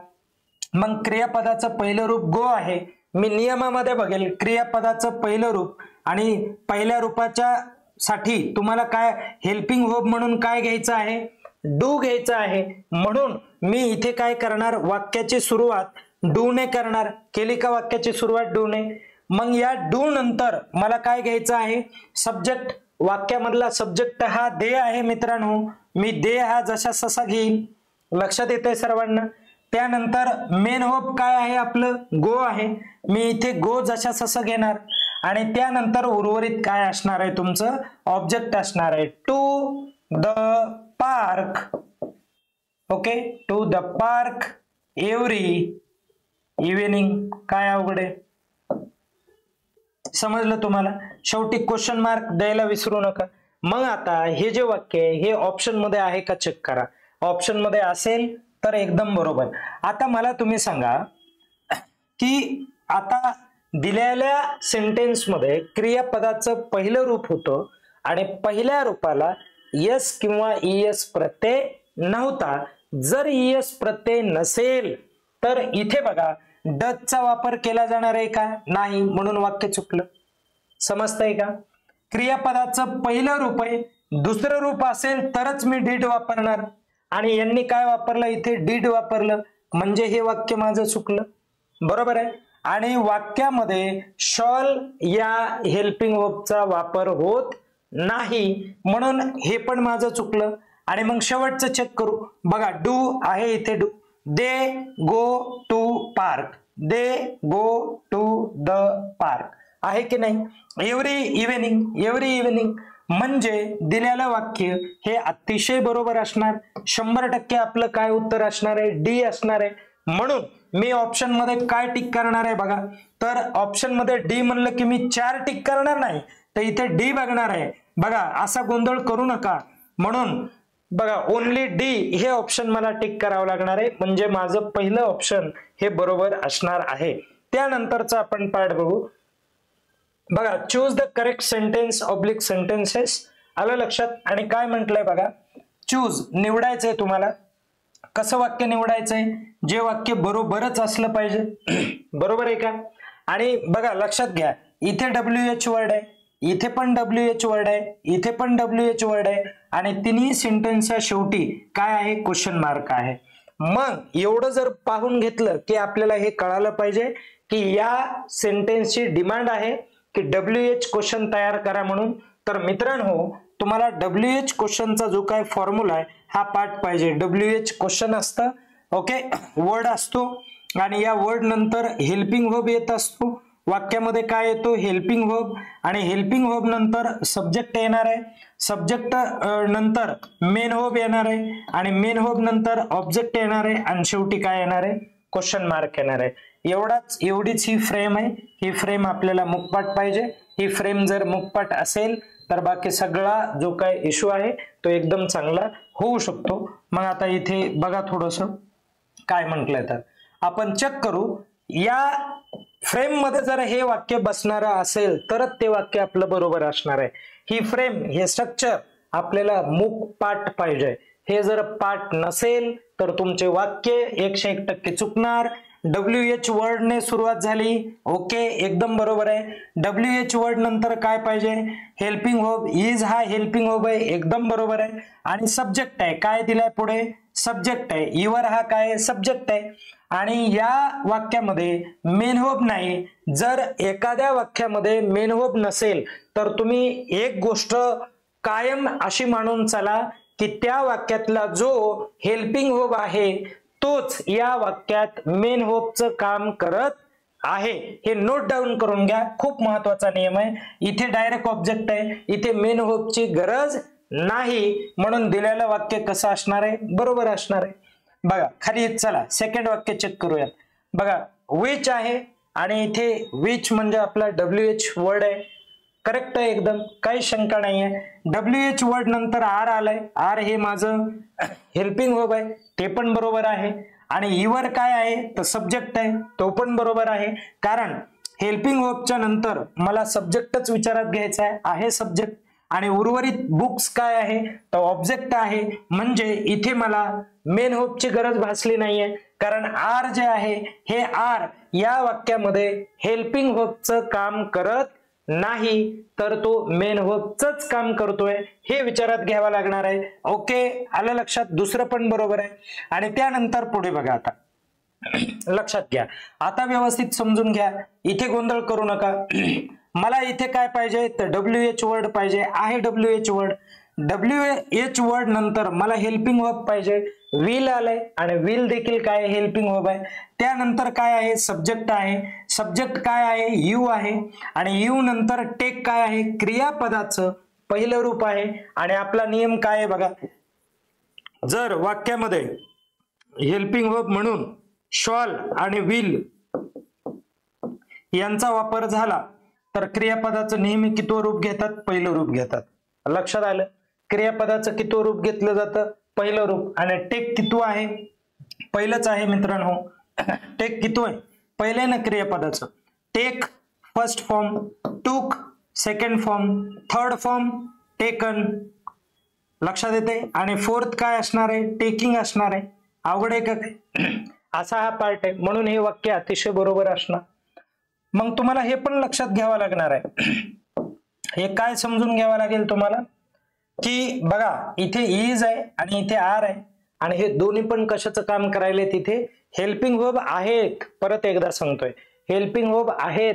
मग क्रियापदाचं पहिलं रूप गो आहे. मी नियमामध्ये बघेल क्रियापदाचं पहिलं रूप आणि पहिल्या रूपाच्या साठी तुम्हाला काय हेल्पिंग वर्ब म्हणून काय घ्यायचं आहे, डू घ्यायचं आहे. म्हणून मी इथे काय करणार, वाक्याची सुरुवात डू ने करणार. केली का वाक्याची सुरुवात डू ने? मग या डू नंतर मला काय घ्यायचं आहे, सब्जेक्ट. वाक्यामधला सब्जेक्ट हा दे आहे मित्रांनो. मी दे हा जसा ससा घेईल. लक्षात येतंय सर्वांना? त्यानंतर मेन वर्ब काय आहे आपलं, गो आहे. मी इथे गो जशा ससा घेणार आणि त्यानंतर उर्वरित काय असणार आहे तुमचं, ऑब्जेक्ट असणार आहे. To the park. Okay, to the park every evening. काय अवघड आहे, समजलं तुम्हाला? शेवटी क्वेश्चन मार्क द्यायला विसरू नका. मग आता हे जे वाक्य आहे हे ऑप्शन मध्ये आहे का चेक करा. ऑप्शन मध्ये असेल तर एकदम बरोबर. आता मला तुम्ही सांगा की आता दिलेल्या सेंटेन्स मध्ये क्रियापदाचं पहिलं रूप होतं आणि पहिल्या रूपाला यस किंवा ईएस प्रत्यय नव्हता. जर ईएस प्रत्यय नसेल तर इथे बघा डचचा वापर केला जाणार आहे का, नाही, म्हणून वाक्य चुकलं. समजतंय का? क्रियापदाचं पहिलं रूप आहे, दुसरं रूप असेल तरच मी डीड वापरणार आणि यांनी काय वापरलं, इथे डीड वापरलं, म्हणजे हे वाक्य माझं चुकलं. बरोबर आहे. आणि वाक्यामध्ये शॉल या हेल्पिंग वर्बचा वापर होत नाही, म्हणून हे पण माझं चुकलं. आणि मग शेवटचं चेक करू. बघा डू आहे इथे, do. They go to park, they go to the park आहे की नाही. एव्हरी इव्हिनिंग, एव्हरी इव्हिनिंग म्हणजे दिलेलं वाक्य हे अतिशय बरोबर असणार. 100% आपलं काय उत्तर असणार आहे, डी असणार आहे. म्हणून मी ऑप्शन मध्ये काय टिक करणार आहे बघा, तर ऑप्शन मध्ये डी म्हणलं की मी 4 टिक करणार नाही, तर इथे डी बघणार आहे. बघा असा गोंधळ करू नका. म्हणून बघा ओनली डी हे ऑप्शन मला टिक करावं लागणार आहे, म्हणजे माझं पहिलं ऑप्शन हे बरोबर असणार आहे. त्यानंतरचा आपण पार्ट बघू. बघा choose the correct sentence oblique sentences. आलं लक्षात? आणि काय म्हटलंय बघा, चूज निवडायचंय तुम्हाला. कसं वाक्य निवडायचंय, जे वाक्य बरोबरच असलं पाहिजे. बरोबर आहे का? आणि बघा लक्षात घ्या, इथे WH वर्ड आहे, इथे पण WH वर्ड आहे, इथे पण WH वर्ड आहे आणि तिन्ही सेंटेन्सच्या शेवटी काय आहे, क्वेश्चन मार्क आहे. मग एवढं जर पाहून घेतलं की आपल्याला हे कळालं पाहिजे की या सेंटेन्सची डिमांड आहे की WH क्वेश्चन तयार करा म्हणून. तर मित्रांनो तुम्हाला WH क्वेश्चनचा जो काय फॉर्म्युला आहे हा पाठ पाहिजे. WH क्वेश्चन असतं, ओके, वर्ड असतो आणि या वर्ड नंतर हेल्पिंग वर्ब येत असतो. वाक्यामध्ये काय येतो, हेल्पिंग वर्ब, आणि हेल्पिंग वर्ब नंतर सब्जेक्ट येणार आहे, सब्जेक्ट नंतर मेन वर्ब येणार आहे आणि मेन वर्ब नंतर ऑब्जेक्ट येणार आहे आणि शेवटी काय येणार आहे, क्वेश्चन मार्क येणार आहे. एवढीच ही फ्रेम आहे. ही फ्रेम आपल्याला मुखपाठ पाहिजे. ही फ्रेम जर मुखपाठ असेल तर बाकी सगळा जो काय इश्यू आहे तो एकदम चांगला होऊ शकतो. मग आता इथे बघा थोडस काय म्हटलंय, तर आपण चेक करू. या फ्रेम मध्ये जर हे वाक्य बसणार असेल तरच ते वाक्य आपलं बरोबर असणार आहे. ही फ्रेम, हे स्ट्रक्चर आपल्याला मुखपाठ पाहिजे. हे जर पाठ नसेल तर तुमचे वाक्य 101% चुकणार. WH वर्ड ने सुरुवात झाली, ओके, एकदम बरोबर आहे. WH वर्ड नंतर काय पाहिजे, हेल्पिंग वर्ब. इज हा हेल्पिंग वर्ब आहे, एकदम बरोबर आहे. आणि सब्जेक्ट आहे, काय दिलाय पुढे, सब्जेक्ट आहे. युअर हा काय, सब्जेक्ट आहे. आणि या वाक्यामध्ये मेन वर्ब नाही. जर एखाद्या वाक्यामध्ये मेन वर्ब नसेल तर तुम्ही एक गोष्ट कायम अशी मानून चला की त्या वाक्यातला जो हेल्पिंग वर्ब आहे तोच या वाक्यात मेन वर्बचं काम करत आहे. हे नोट डाऊन करून घ्या, खूप महत्वाचा नियम आहे. इथे डायरेक्ट ऑब्जेक्ट आहे, इथे मेन वर्बची गरज नाही, म्हणून दिलेलं वाक्य कसं असणार आहे, बरोबर असणार आहे. बघा खाली चला सेकंड वाक्य चेक करूयात. बघा विच आहे आणि इथे विच म्हणजे आपला WH वर्ड आहे, करेक्ट आहे एकदम, काही शंका नाहीये. WH वर्ड नंतर आर आलाय, आर हे माझं हेल्पिंग वर्ब आहे, ते पण बरोबर आहे. आणि युअर काय आहे तर सब्जेक्ट आहे, तो पण बरोबर आहे. कारण हेल्पिंग वर्बच्या नंतर मला सब्जेक्टच विचारात घ्यायचा आहे सब्जेक्ट, आणि उर्वरित बुक्स काय आहे तर ऑब्जेक्ट आहे. म्हणजे इथे मला मेन वर्बची गरज भासली नाहीये, कारण आर जे आहे हे आर या वाक्यामध्ये हेल्पिंग वर्बचं काम करत नाही, तर तो मेन वर्बचंच काम करतोय हे विचारात घ्यावं लागणार आहे. ओके, आलं लक्षात? दुसरं पण बरोबर आहे. आणि त्यानंतर पुढे बघा, आता लक्षात घ्या, आता व्यवस्थित समजून घ्या, इथे गोंधळ करू नका. मला इथे काय पाहिजे तर WH वर्ड पाहिजे आहे. WH वर्ड, WH वर्ड नंतर मला हेल्पिंग वर्ब पाहिजे. विल आलंय आणि विल देखील काय हेल्पिंग वर्ब आहे. त्यानंतर काय आहे सब्जेक्ट आहे. सब्जेक्ट काय आहे यू आहे. आणि यू नंतर टेक काय आहे क्रियापदाचं पहिलं रूप आहे. आणि आपला नियम काय आहे बघा, जर वाक्यामध्ये हेल्पिंग वर्ब म्हणून शॉल आणि विल यांचा वापर झाला तर क्रियापदाचं नेहमी कितवं रूप घेतात पहिलं रूप घेतात. लक्षात आलं? क्रियापदाचं कितवं रूप घेतलं जातं पहिलं रूप. आणि टेक कितवं आहे पहिलंच आहे मित्रांनो. टेक कितवं आहे पहिले ना क्रियापदाचं. टेक फर्स्ट फॉर्म, टूक second form, third form taken. लक्षात येते? आणि फोर्थ काय असणार आहे टेकिंग असणार आहे. अवघड आहे का काय? असा हा पार्ट आहे, म्हणून हे वाक्य अतिशय बरोबर असणार. मग तुम्हाला हे पण लक्षात घ्यावं लागणार आहे, हे काय समजून घ्यावं लागेल तुम्हाला की बघा इथे इज आहे आणि इथे आर आहे, आणि हे दोन्ही पण कशाचं काम करायले तिथे हेल्पिंग वर्ब आहेत. परत एकदा सांगतोय हेल्पिंग वर्ब आहेत,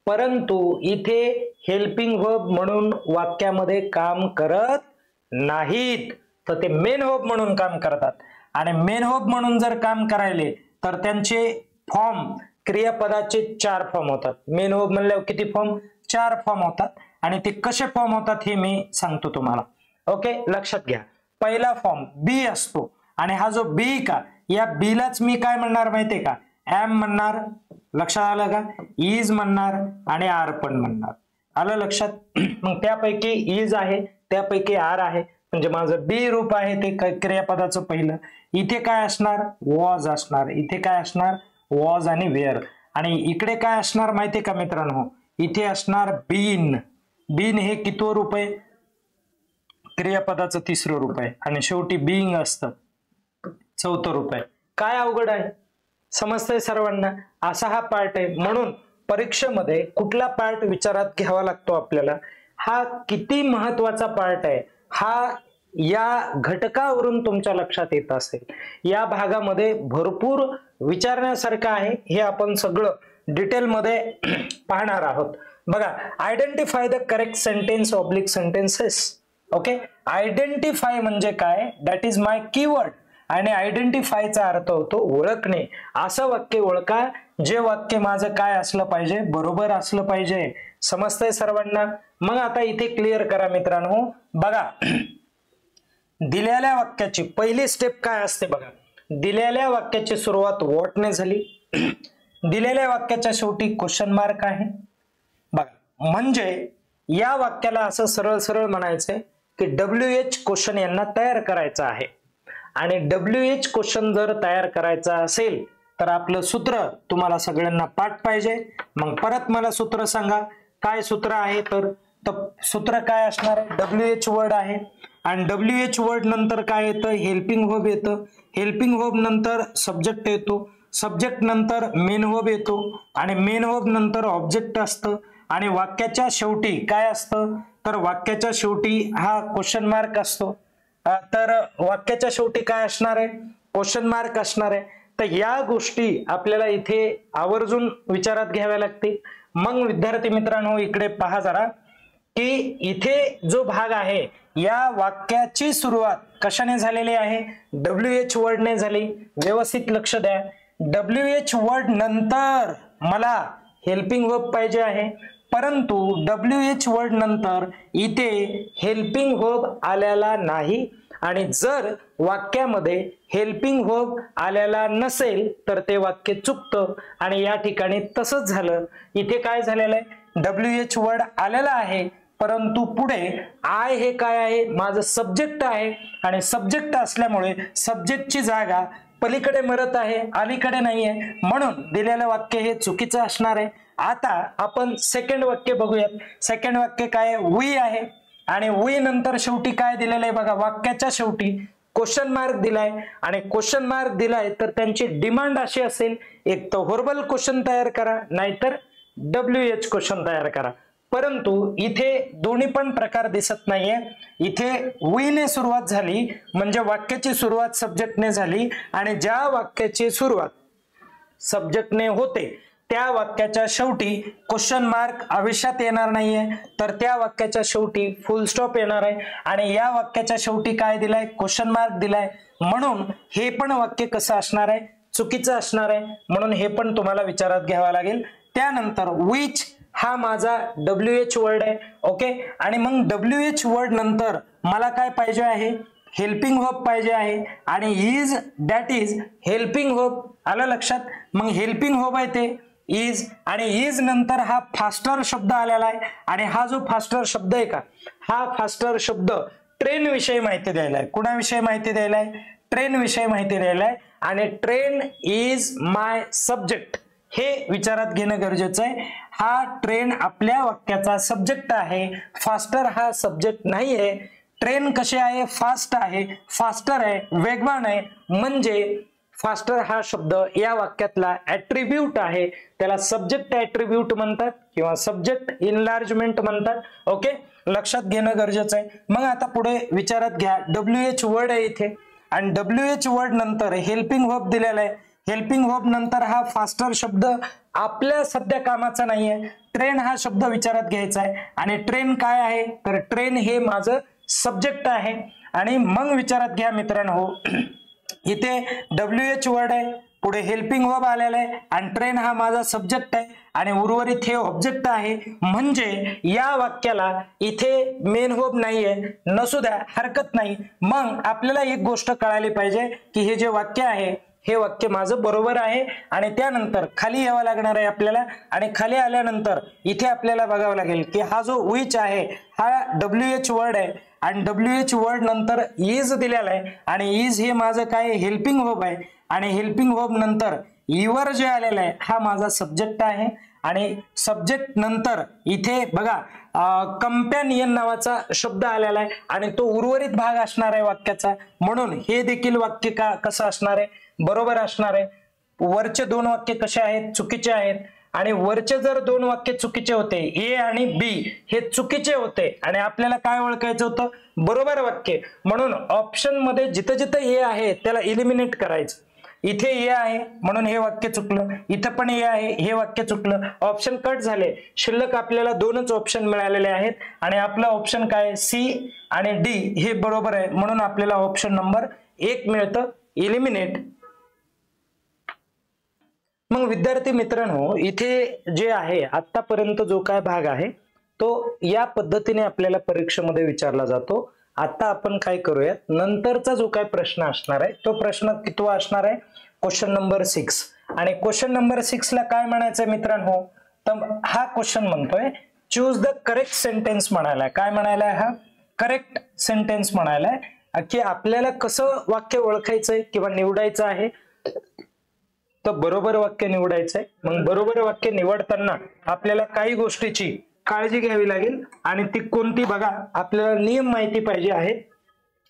परंतु इथे हेल्पिंग वर्ब म्हणून वाक्यामध्ये काम करत नाहीत, तर ते मेन वर्ब म्हणून काम करतात. आणि मेन वर्ब म्हणून जर काम करायले तर त्यांचे फॉर्म क्रियापदाचे 4 फॉर्म होतात. मेन वर्ब म्हणल्यावर किती फॉर्म 4 फॉर्म होतात. आणि ते कसे फॉर्म होतात हे मी सांगतो तुम्हाला. ओके, लक्षात घ्या. पहिला फॉर्म बी असतो, आणि हा जो बी का या बीलाच मी काय म्हणणार माहितीये का एम म्हणणार. लक्षात आलं का? इज म्हणणार आणि आर पण म्हणणार. आलं लक्षात? मग त्यापैकी इज आहे त्यापैकी आर आहे, म्हणजे माझं बी रूप आहे ते क्रियापदाचं पहिलं. इथे काय असणार वॉज असणार. इथे काय असणार वॉज आणि वेअर. आणि इकडे काय असणार माहितीये का मित्रांनो इथे असणार बीन. बीन हे कितवं रूप आहे क्रियापदाचं तिसरं रूप आहे. आणि शेवटी बीइंग असतं चौथं रूप आहे. काय अवघड आहे? समजतंय सर्वांना? असा हा पार्ट आहे. म्हणून परीक्षेमध्ये कुठला पार्ट विचारात घ्यावा लागतो आपल्याला, हा किती महत्वाचा पार्ट आहे हा या घटकावरून तुमच्या लक्षात येत असेल. या भागामध्ये भरपूर विचारण्यासारखं आहे, हे आपण सगळं डिटेलमध्ये पाहणार आहोत. बघा, identify the correct sentence oblique sentences. Okay, identify म्हणजे काय दॅट इज माय कीवर्ड. आणि आयडेंटिफायचा अर्थ होतो ओळखणे. असं वाक्य ओळखा जे वाक्य माझं काय असलं पाहिजे बरोबर असलं पाहिजे. समजतंय सर्वांना? मग आता इथे क्लिअर करा मित्रांनो. बघा, दिलेल्या वाक्याची पहिली स्टेप काय असते बघा. दिलेल्या वाक्याची सुरुवात व्हॉटने झाली, दिलेल्या वाक्याच्या शेवटी क्वेश्चन मार्क आहे. बघा, म्हणजे या वाक्याला असं सरळ सरळ म्हणायचंय की WH क्वेश्चन यांना तयार करायचा आहे. आणि WH क्वेश्चन जर तयार करायचा असेल तर आपलं सूत्र तुम्हाला सगळ्यांना पाठ पाहिजे. मग परत मला सूत्र सांगा काय सूत्र आहे. तर सूत्र काय असणार आहे WH वर्ड आहे. आणि WH वर्ड नंतर काय येतं हेल्पिंग वर्ब येतं. हेल्पिंग वर्ब नंतर सब्जेक्ट येतो. सब्जेक्ट नंतर मेन वर्ब येतो. आणि मेन वर्ब नंतर ऑब्जेक्ट असतं. आणि वाक्याच्या शेवटी काय असतं तर वाक्याच्या शेवटी हा क्वेश्चन मार्क असतो. तर वाक्याच्या शेवटी काय असणार आहे क्वेश्चन मार्क असणार आहे. तर या गोष्टी आपल्याला इथे आवर्जून विचारात घ्याव्या लागतील. मग विद्यार्थी मित्रांनो इकडे पहा जरा की इथे जो भाग आहे या वाक्याची सुरुवात कशाने झालेली आहे WH वर्डने झाली. व्यवस्थित लक्ष द्या. WH वर्ड नंतर मला हेल्पिंग वर्ब पाहिजे आहे, परंतु WH वर्ड नंतर इथे हेल्पिंग वर्ब आलेला नाही. आणि जर वाक्यामध्ये हेल्पिंग वर्ब आलेला नसेल तर ते वाक्य चुकतं. आणि या ठिकाणी तसंच झालं. इथे काय झालेलं आहे WH वर्ड आलेला आहे, परंतु पुढे आय हे काय आहे माझं सब्जेक्ट आहे. आणि सब्जेक्ट असल्यामुळे सब्जेक्टची जागा पलीकडे मरत आहे, अलीकडे नाहीये, म्हणून दिलेलं वाक्य हे चुकीचं असणार आहे. आता आपण सेकंड वाक्य बघूयात. सेकंड वाक्य काय आहे? वी आहे आणि वी नंतर शेवटी काय दिलेलं आहे बघा, वाक्याच्या शेवटी क्वेश्चन मार्क दिलाय आणि क्वेश्चन मार्क दिलाय तर त्यांची डिमांड अशी असेल, एक तर व्हर्बल क्वेश्चन तयार करा, नाहीतर WH क्वेश्चन तयार करा. परंतु इथे दोन्ही पण प्रकार दिसत नाहीये. इथे वी ने सुरुवात झाली म्हणजे वाक्याची सुरुवात सब्जेक्टने झाली आणि ज्या वाक्याची सुरुवात सब्जेक्टने होते त्या वाक्याच्या शेवटी क्वेश्चन मार्क आयुष्यात येणार नाहीये, तर त्या वाक्याच्या शेवटी फुल स्टॉप येणार आहे आणि या वाक्याच्या शेवटी काय दिलाय? क्वेश्चन मार्क दिलाय. म्हणून हे पण वाक्य कसं असणार आहे? चुकीचं असणार आहे. म्हणून हे पण तुम्हाला विचारात घ्यावं लागेल. त्यानंतर विच हा माझा WH वर्ड आहे. ओके, आणि मग WH वर्ड नंतर मला काय पाहिजे आहे? हेल्पिंग वर्ब पाहिजे आहे आणि is, that is helping verb. आलं लक्षात? मग हेल्पिंग वर्ब आहे ते इज आणि इज नंतर हा फास्टर शब्द आलेला आहे आणि हा जो फास्टर शब्द आहे का, हा फास्टर शब्द ट्रेन विषयी माहिती द्यायला आहे. कुणाविषयी माहिती द्यायला आहे? ट्रेन विषयी माहिती द्यायला आहे आणि ट्रेन इज माय सब्जेक्ट हे विचारात घेणं गरजेचं आहे. हा ट्रेन आपल्या वाक्याचा सब्जेक्ट आहे, फास्टर हा सब्जेक्ट नाही आहे. ट्रेन कशी आहे? फास्ट आहे, फास्टर आहे, वेगवान आहे. म्हणजे फास्टर हा शब्द या वाक्यातला ऍट्रिब्यूट आहे, त्याला सब्जेक्ट ऍट्रिब्यूट म्हणतात किंवा सब्जेक्ट इनलार्जमेंट म्हणतात. ओके, लक्षात घेणं गरजेचं आहे. मग आता पुढे विचारात घ्या, WH वर्ड आहे इथे आणि WH वर्ड नंतर हेल्पिंग वर्ब दिलेला आहे. हेल्पिंग वर्ब नंतर हा फास्टर शब्द आपल्या सध्या कामाचा नाहीये. ट्रेन हा शब्द विचारात घ्यायचा आहे आणि ट्रेन काय आहे? तर ट्रेन हे माझं सब्जेक्ट आहे. आणि मग विचारात घ्या मित्रांनो, इथे WH वर्ड आहे, पुढे हेल्पिंग वर्ब आलेला आहे आणि ट्रेन हा माझा सब्जेक्ट आहे आणि उर्वरित हे ऑब्जेक्ट आहे. म्हणजे या वाक्याला इथे मेन वर्ब नाहीये, नसू द्या, हरकत नाही. मग आपल्याला एक गोष्ट कळाली पाहिजे की हे जे वाक्य आहे हे वाक्य माझं बरोबर आहे आणि त्यानंतर खाली यावं लागणार आहे आपल्याला. आणि खाली आल्यानंतर इथे आपल्याला बघावं लागेल की हा जो विच आहे हा WH वर्ड आहे आणि WH वर्ड नंतर इज दिलेला आहे आणि इज हे माझं काय? हेल्पिंग वर्ब आहे आणि हेल्पिंग वर्ब नंतर युअर जे आलेला आहे हा माझा सब्जेक्ट आहे आणि सब्जेक्ट नंतर इथे बघा कंपॅनियन नावाचा शब्द आलेला आहे आणि तो उर्वरित भाग असणार आहे वाक्याचा. म्हणून हे देखील वाक्य कसं असणार आहे? बरोबर असणार आहे. वरचे दोन वाक्य कसे आहेत? चुकीचे आहेत आणि वरचे जर दोन वाक्य चुकीचे होते, ए आणि बी हे चुकीचे होते आणि आपल्याला काय ओळखायचं होतं? बरोबर वाक्य. म्हणून ऑप्शन मध्ये जिथं जिथं ए आहे त्याला इलिमिनेट करायचं. इथे ए आहे म्हणून हे वाक्य चुकलं, इथं पण ए आहे हे वाक्य चुकलं, ऑप्शन कट झाले. शिल्लक आपल्याला दोनच ऑप्शन मिळालेले आहेत आणि आपला ऑप्शन काय? सी आणि डी हे बरोबर आहे. म्हणून आपल्याला ऑप्शन नंबर 1 मिळतं, इलिमिनेट. मग विद्यार्थी मित्रांनो, इथे जे आहे आतापर्यंत जो काय भाग आहे तो या पद्धतीने आपल्याला परीक्षेमध्ये विचारला जातो. आता आपण काय करूयात, नंतरचा जो काय प्रश्न असणार आहे तो प्रश्न कितवा असणार आहे? Question number 6. आणि क्वेश्चन नंबर 6 ला काय म्हणायचंय मित्रांनो? तर हा क्वेश्चन म्हणतोय चूज द करेक्ट सेंटेन्स म्हणायलाय. काय म्हणायलाय? हा करेक्ट सेंटेन्स म्हणायलाय की आपल्याला कसं वाक्य ओळखायचंय किंवा निवडायचं आहे. तर बरोबर वाक्य निवडायचंय. मग बरोबर वाक्य निवडताना आपल्याला काही गोष्टीची काळजी घ्यावी लागेल आणि ती कोणती बघा, आपल्याला नियम माहिती पाहिजे आहेत.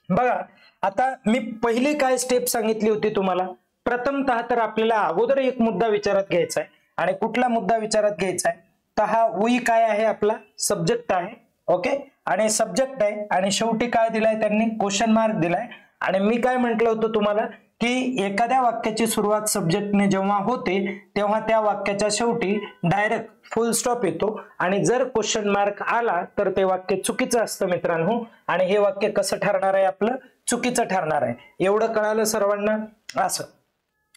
बघा आता मी पहिली काय स्टेप सांगितली होती तुम्हाला. प्रथमतः तर आपल्याला अगोदर एक मुद्दा विचारात घ्यायचा आहे आणि कुठला मुद्दा विचारात घ्यायचा आहे? तर हा वी काय आहे? आपला सब्जेक्ट आहे. ओके, आणि सब्जेक्ट आहे आणि शेवटी काय दिलाय त्यांनी? क्वेश्चन मार्क दिलाय. आणि मी काय म्हटलं होतं तुम्हाला की एखाद्या वाक्याची सुरुवात सब्जेक्टने जेव्हा होते तेव्हा त्या वाक्याच्या शेवटी डायरेक्ट फुल स्टॉप येतो आणि जर क्वेश्चन मार्क आला तर ते वाक्य चुकीचं असतं मित्रांनो. आणि हे वाक्य कसं ठरणार आहे? आपलं चुकीचं ठरणार आहे. एवढं कळालं सर्वांना? असं.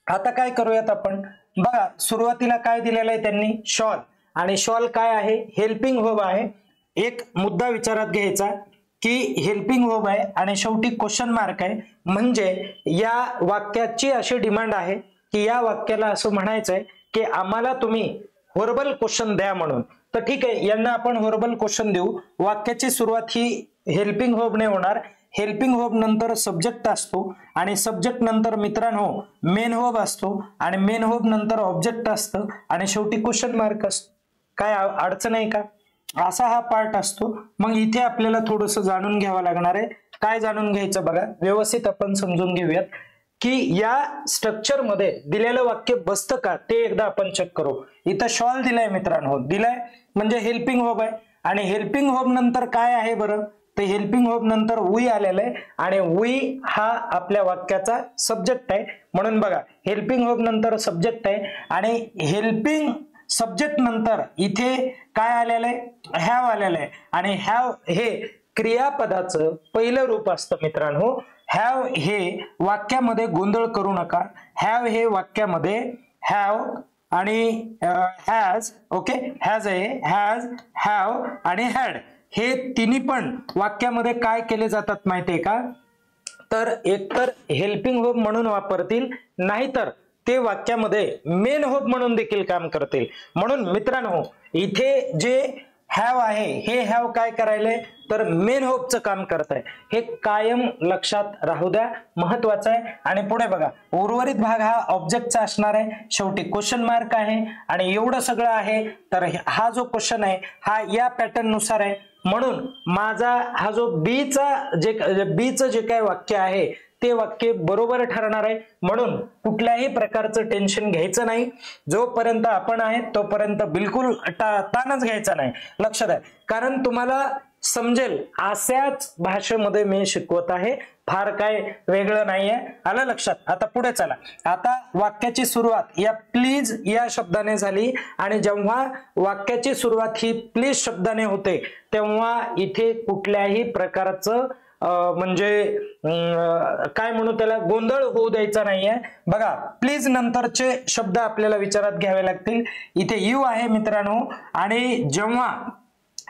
आता काय करूयात आपण? बघा सुरुवातीला काय दिलेलं आहे त्यांनी? शॉल. आणि शॉल काय आहे? हेल्पिंग वर्ब आहे. एक मुद्दा विचारात घ्यायचा की हेल्पिंग वर्ब आहे आणि शेवटी क्वेश्चन मार्क आहे. म्हणजे या वाक्याची अशी डिमांड आहे की या वाक्याला असं म्हणायचंय की आम्हाला तुम्ही व्हर्बल क्वेश्चन द्या म्हणून. तर ठीक आहे, यांना आपण व्हर्बल क्वेश्चन देऊ. वाक्याची सुरुवात ही हेल्पिंग वर्बने होणार. हेल्पिंग व्हर्ब नंतर सब्जेक्ट असतो आणि सब्जेक्ट नंतर मित्रांनो मेन व्हर्ब असतो आणि मेन व्हर्ब नंतर ऑब्जेक्ट असतं आणि शेवटी क्वेश्चन मार्क असतो. काय अडचण आहे का? असा हा पार्ट असतो. मग इथे आपल्याला थोडंसं जाणून घ्यावं लागणार आहे. काय जाणून घ्यायचं बघा, व्यवस्थित आपण समजून घेऊयात की या स्ट्रक्चर मध्ये दिलेलं वाक्य बसतं का ते एकदा आपण चेक करू. इथं शॉल दिलाय मित्रांनो, दिलाय म्हणजे हेल्पिंग व्हर्ब आहे आणि हेल्पिंग व्हर्ब नंतर काय आहे बरं, तर हेल्पिंग व्हर्ब नंतर वी आलेलं आहे आणि वी हा आपल्या वाक्याचा सब्जेक्ट आहे. म्हणून बघा हेल्पिंग व्हर्ब नंतर सब्जेक्ट आहे आणि हेल्पिंग सब्जेक्ट नंतर इथे काय आलेलं आहे, हॅव आलेलं आहे आणि हॅव हे क्रियापदाचं पहिलं रूप असतं मित्रांनो. हॅव हे वाक्यामध्ये गोंधळ करू नका. हॅव हे वाक्यामध्ये हॅव आणि हॅज, ओके, हॅज आहे, हॅज, हॅव आणि हॅड हे तिन्ही पण वाक्यामध्ये काय केले जातात माहितीये का, तर एकतर हेल्पिंग व्हर्ब म्हणून वापरतील, नाहीतर ते वाक्यामध्ये मेन व्हर्ब म्हणून देखील काम करतील. म्हणून मित्रांनो इथे जे हॅव आहे हे हॅव काय करायलंय, तर मेन व्हर्बचं काम करत आहे. हे कायम लक्षात राहू द्या, महत्वाचं आहे. आणि पुढे बघा उर्वरित भाग हा ऑब्जेक्टचा असणार आहे, शेवटी क्वेश्चन मार्क आहे आणि एवढं सगळं आहे. तर हा जो क्वेश्चन आहे हा या पॅटर्न नुसार आहे. म्हणून माझा हा जो बीचं जे काही वाक्य आहे ते वाक्य बरोबर ठरणार आहे. म्हणून कुठल्याही प्रकारचं टेन्शन घ्यायचं नाही. जोपर्यंत आपण आहे तोपर्यंत बिलकुल ताणच घ्यायचा नाही. लक्षात आहे, कारण तुम्हाला समजेल अशाच भाषेमध्ये मी शिकवत आहे, फार काय वेगळं नाहीये. आलं लक्षात? आता पुढे चला. आता वाक्याची सुरुवात या प्लीज या शब्दाने झाली आणि जेव्हा वाक्याची सुरुवात ही प्लीज शब्दाने होते तेव्हा इथे कुठल्याही प्रकारचं म्हणजे काय म्हणू त्याला, गोंधळ होऊ द्यायचा नाहीये. बघा प्लीज नंतरचे शब्द आपल्याला विचारात घ्यावे लागतील. इथे यू आहे मित्रांनो आणि जेव्हा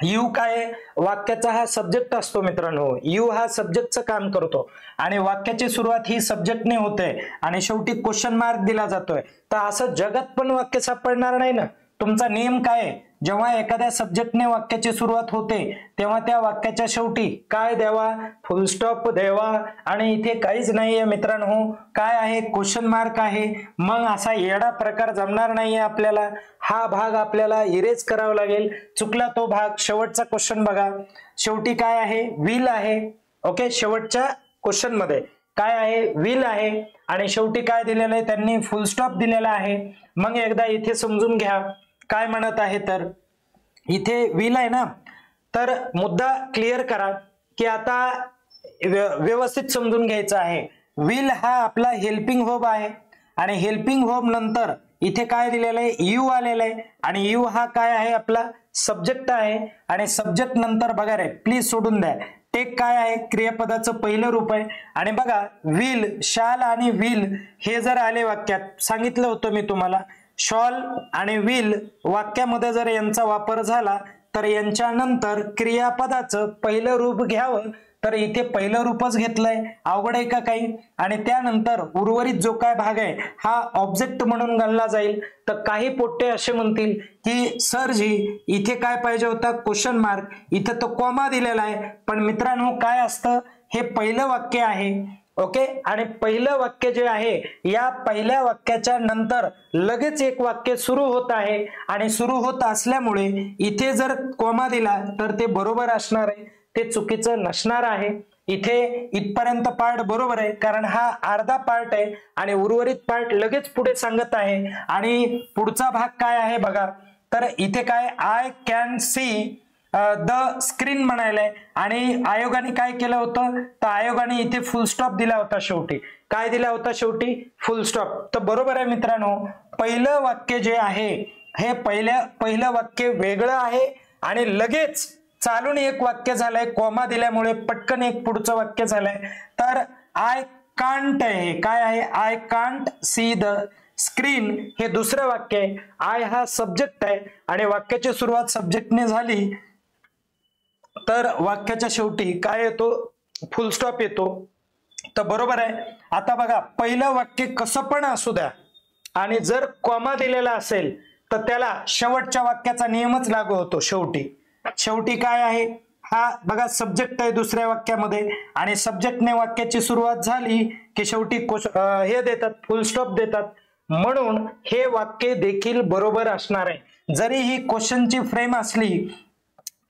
यू काय वाक्याचा हा सब्जेक्ट असतो मित्रांनो, यू हा सब्जेक्टचं काम करतो आणि वाक्याची सुरुवात ही सब्जेक्टने होते आणि शेवटी क्वेश्चन मार्क दिला जातोय. तर असं जगात पण वाक्य सापडणार नाही ना. तुमचा नियम काय आहे, जेव्हा एखाद्या सब्जेक्टने वाक्याची सुरुवात होते तेव्हा त्या वाक्याच्या शेवटी काय द्यावा, फुल स्टॉप द्यावा आणि इथे काहीच नाहीये मित्रांनो. काय आहे, क्वेश्चन मार्क आहे. मग असा येडा प्रकार जमणार नाहीये आपल्याला. हा भाग आपल्याला इरेज करावा लागेल. चुकला तो भाग. शेवटचा क्वेश्चन बघा, शेवटी काय आहे, विल आहे. ओके, शेवटच्या क्वेश्चन मध्ये काय आहे, विल आहे आणि शेवटी काय दिलेलं आहे त्यांनी, फुल स्टॉप दिलेला आहे. मग एकदा इथे समजून घ्या काय म्हणत आहे, तर इथे विल आहे ना, तर मुद्दा क्लिअर करा की आता व्यवस्थित समजून घ्यायचं आहे. विल हा आपला हेल्पिंग व्हर्ब आहे आणि हेल्पिंग व्हर्ब नंतर इथे काय दिलेलं आहे, यू आलेलं आहे आणि यू हा काय आहे, आपला सब्जेक्ट आहे आणि सब्जेक्ट नंतर बघा रे, प्लीज सोडून द्या, टेक काय आहे, क्रियापदाचं पहिलं रूप आहे. आणि बघा विल, शाल आणि विल हे जर आले वाक्यात, सांगितलं होतं मी तुम्हाला, शॉल आणि विल वाक्यामध्ये जर यांचा वापर झाला तर यांच्यानंतर क्रियापदाचं पहिलं रूप घ्यावं. तर इथे पहिलं रूपच घेतलंय, अवघड आहे का काही. आणि त्यानंतर उर्वरित जो काय भाग आहे हा ऑब्जेक्ट म्हणून गणला जाईल. तर काही पोट्टे असे म्हणतील की सर जी इथे काय पाहिजे होता, क्वेश्चन मार्क, इथं तो कॉमा दिलेला आहे. पण मित्रांनो काय असतं, हे पहिलं वाक्य आहे. ओके, आणि पहिलं वाक्य जे आहे या पहिल्या वाक्याच्या नंतर लगेच एक वाक्य सुरू होत आहे आणि सुरू होत असल्यामुळे इथे जर कॉमा दिला तर ते बरोबर असणार आहे, ते चुकीचं नसणार आहे. इथे इथपर्यंत पार्ट बरोबर आहे कारण हा अर्धा पार्ट आहे आणि उर्वरित पार्ट लगेच पुढे सांगत आहे. आणि पुढचा भाग काय आहे बघा, तर इथे काय, I can see the screen म्हणायलाय आणि आयोगाने काय केलं होतं, तर आयोगाने इथे फुल स्टॉप दिला होता. शेवटी काय दिला होता, शेवटी फुल स्टॉप. तर बरोबर आहे मित्रांनो, पहिलं वाक्य जे आहे हे पहिलं वाक्य वेगळं आहे आणि लगेच चालून एक वाक्य झालंय, कॉमा दिल्यामुळे पटकन एक पुढचं वाक्य झालंय. तर आय कांट आहे, काय आहे, I can't see the screen हे दुसरं वाक्य आहे. आय हा सब्जेक्ट आहे आणि वाक्याची सुरुवात सब्जेक्टने झाली तर वाक्याच्या शेवटी काय येतो, फुल स्टॉप येतो. तर बरोबर आहे. आता बघा पहिलं वाक्य कसं पण असू द्या आणि जर कॉमा दिलेला असेल तर त्याला शेवटच्या वाक्याचा नियमच लागू होतो. शेवटी काय आहे, हा बघा सब्जेक्ट आहे दुसऱ्या वाक्यामध्ये, आणि सब्जेक्टने वाक्याची सुरुवात झाली की शेवटी हे देतात, फुल स्टॉप देतात, म्हणून हे वाक्य देखील बरोबर असणार आहे. जरी ही क्वेश्चनची फ्रेम असली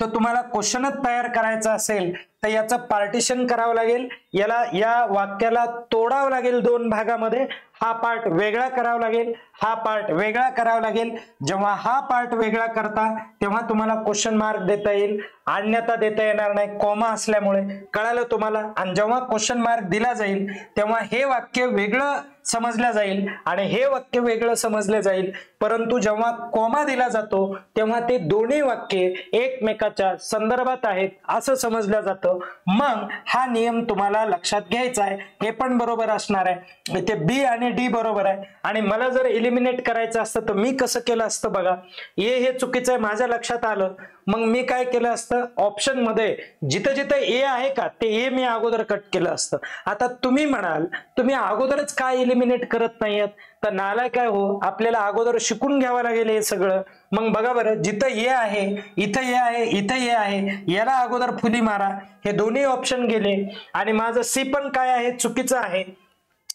तर तुम्हाला क्वेश्चनच तयार करायचा असेल तर याचं पार्टिशन करावं लागेल, या वाक्याला तोडावं लागेल दोन भागामध्ये, हा पार्ट वेगळा करावा लागेल, हा पार्ट वेगळा करावा लागेल. जेव्हा हा पार्ट वेगळा करता तेव्हा तुम्हाला क्वेश्चन मार्क देता येईल, अन्यथा देता येणार नाही कॉमा असल्यामुळे, कळालं तुम्हाला. आणि जेव्हा क्वेश्चन मार्क दिला जाईल तेव्हा हे वाक्य वेगळं समजलं जाईल आणि हे वाक्य वेगळं समजलं जाईल, परंतु जेव्हा कॉमा दिला जातो तेव्हा ते दोन्ही वाक्ये एकमेकाच्या संदर्भात आहेत असं समजलं जातं. मग हा नियम तुम्हाला लक्षात घ्यायचा आहे. हे पण बरोबर असणार आहे, इथे बी आणि डी बरोबर आहे. आणि मला जर एलिमिनेट करायचं असतं तर मी कसं केलं असतं बघा, हे चुकीचं आहे माझ्या लक्षात आलं, मग मी काय केलं असतं, ऑप्शन मध्ये जिथं जिथं ए आहे का ते ए मी अगोदर कट केलं असतं. आता तुम्ही म्हणाल तुम्ही अगोदरच काय एलिमिनेट करत नाहीयेत, तर नालाय काय हो, आपल्याला अगोदर शिकून घ्यावं लागेल हे सगळं. मग बघा बरं, जिथं ए आहे, इथं ए आहे, इथं ए आहे, याला अगोदर फुली मारा, हे दोन्ही ऑप्शन गेले. आणि माझं सी पण काय आहे, चुकीचं आहे.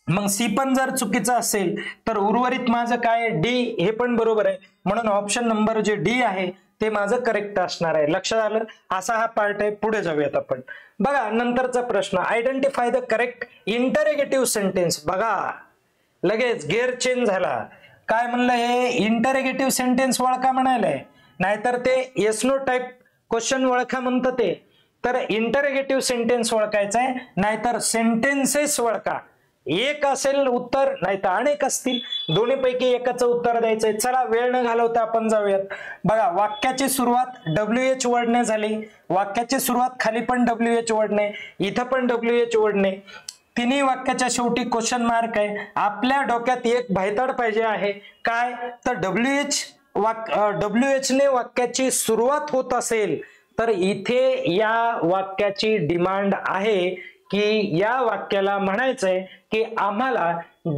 मग सी पण जर चुकीचं असेल तर उर्वरित माझं काय, डी हे पण बरोबर आहे, म्हणून ऑप्शन नंबर जे डी आहे ते माझं करेक्ट असणार आहे. लक्षात आलं. असा हा पार्ट आहे. पुढे जाऊयात आपण. बघा नंतरचा प्रश्न, identify the correct interrogative sentence. बघा लगेच गेअर चेंज झाला. काय म्हणलं, हे इंटरोगेटिव्ह सेंटेन्स ओळखा म्हणायलंय, नाहीतर ते येस नो टाइप क्वेश्चन ओळखा म्हणतं ते. तर इंटरोगेटिव्ह सेंटेन्स ओळखायचा आहे, नाहीतर सेंटेन्सेस ओळखा. एक असेल उत्तर, नाही तर अनेक असतील, दोन्ही पैकी एकाचं उत्तर द्यायचंय. चला वेळ न घालवता आपण जाऊयात. बघा वाक्याची सुरुवात WH वर्डने झाली, वाक्याची सुरुवात खाली पण WH वर्डने, इथं पण WH वर्डने, तिन्ही वाक्याच्या शेवटी क्वेश्चन मार्क आहे. आपल्या डोक्यात एक भैताड पाहिजे आहे, काय तर WH ने वाक्याची सुरुवात होत असेल तर इथे या वाक्याची डिमांड आहे की या वाक्याला म्हणायचंय की आम्हाला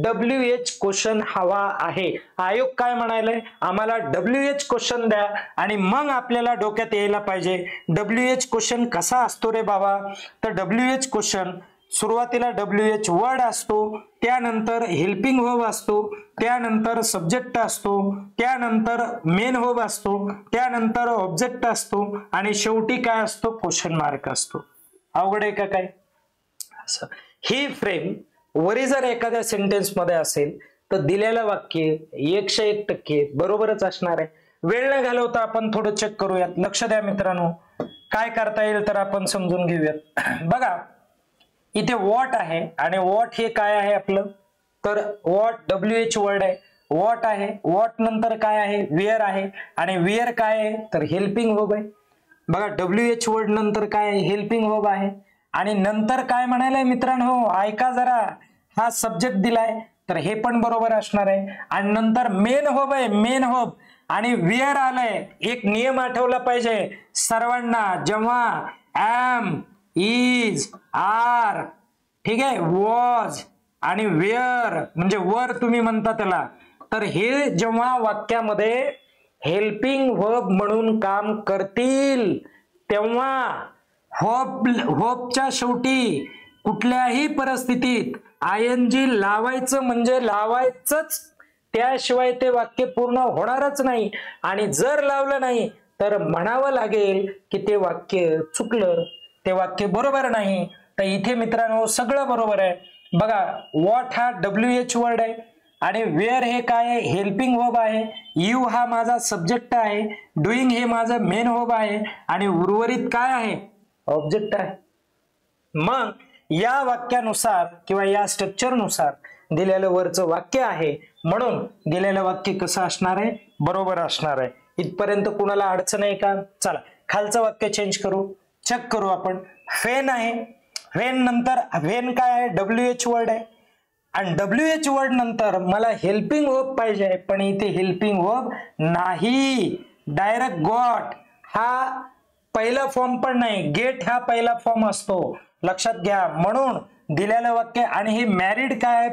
WH क्वेश्चन हवा आहे. आयोग काय म्हणायलंय, आम्हाला WH क्वेश्चन द्या. आणि मग आपल्याला डोक्यात यायला पाहिजे WH क्वेश्चन कसा असतो रे बाबा. तर WH क्वेश्चन सुरुवातीला WH वर्ड असतो, त्यानंतर हेल्पिंग वर्ब असतो, त्यानंतर सब्जेक्ट असतो, त्यानंतर मेन वर्ब असतो, त्यानंतर ऑब्जेक्ट असतो, आणि शेवटी काय असतो, क्वेश्चन मार्क असतो. अवघड आहे का काय. ही फ्रेम वरी जर एखाद्या सेंटेन्स मध्ये असेल तर दिलेलं वाक्य 101% बरोबरच असणार आहे. वेळ न घालवता आपण थोडं चेक करूयात. लक्ष द्या मित्रांनो, काय करता येईल तर आपण समजून घेऊयात. बघा इथे वॉट आहे, आणि वॉट हे काय आहे आपलं, तर वॉट WH वर्ड आहे, वॉट आहे, वॉट नंतर काय आहे, वेअर आहे, आणि वेअर काय आहे तर हेल्पिंग वर्ब आहे. बघा WH वर्ड नंतर काय आहे, हेल्पिंग वर्ब आहे. आणि नंतर काय म्हणायलंय मित्रांनो, ऐका जरा, हा सब्जेक्ट दिलाय तर हे पण बरोबर असणार आहे. आणि नंतर मेन वर्ब आहे, मेन वर्ब, आणि वेअर आलंय. एक नियम आठवला पाहिजे सर्वांना, जेव्हा एम, इज, आर, ठीक आहे, वॉज आणि वेअर म्हणजे वर तुम्ही म्हणता त्याला, तर हे जेव्हा वाक्यामध्ये हेल्पिंग वर्ब म्हणून काम करतील तेव्हा होपच्या शेवटी कुठल्याही परिस्थितीत ING लावायचं म्हणजे लावायचंच, त्याशिवाय ते वाक्य पूर्ण होणारच नाही. आणि जर लावलं नाही तर म्हणावं लागेल की ते वाक्य चुकलं, ते वाक्य बरोबर नाही. तर इथे मित्रांनो सगळं बरोबर आहे. बघा वॉट हा WH वर्ड आहे, आणि वेअर हे काय आहे, हेल्पिंग वर्ब आहे, यू हा माझा सब्जेक्ट आहे, डुईंग हे माझं मेन वर्ब आहे, आणि उर्वरित काय आहे, ऑब्जेक्ट आहे. मग या वाक्यानुसार किंवा या स्ट्रक्चरनुसार दिलेलं वरचं वाक्य आहे, म्हणून दिलेलं वाक्य कसं असणार आहे, बरोबर असणार आहे. इथपर्यंत कुणाला अडचण आहे का. चला खालचं वाक्य चेंज करू, चेक करू आपण. फेन आहे, फेन नंतर फेन काय आहे, WH वर्ड आहे, आणि WH वर्ड नंतर मला हेल्पिंग वर्ब पाहिजे आहे, पण इथे हेल्पिंग वर्ब नाही, डायरेक्ट गॉट हा पहिला फॉर्म पण नाही, गेट हा पहिला फॉर्म असतो, लक्षात घ्या. म्हणून दिलेलं वाक्य, आणि हे मॅरिड काय आहे,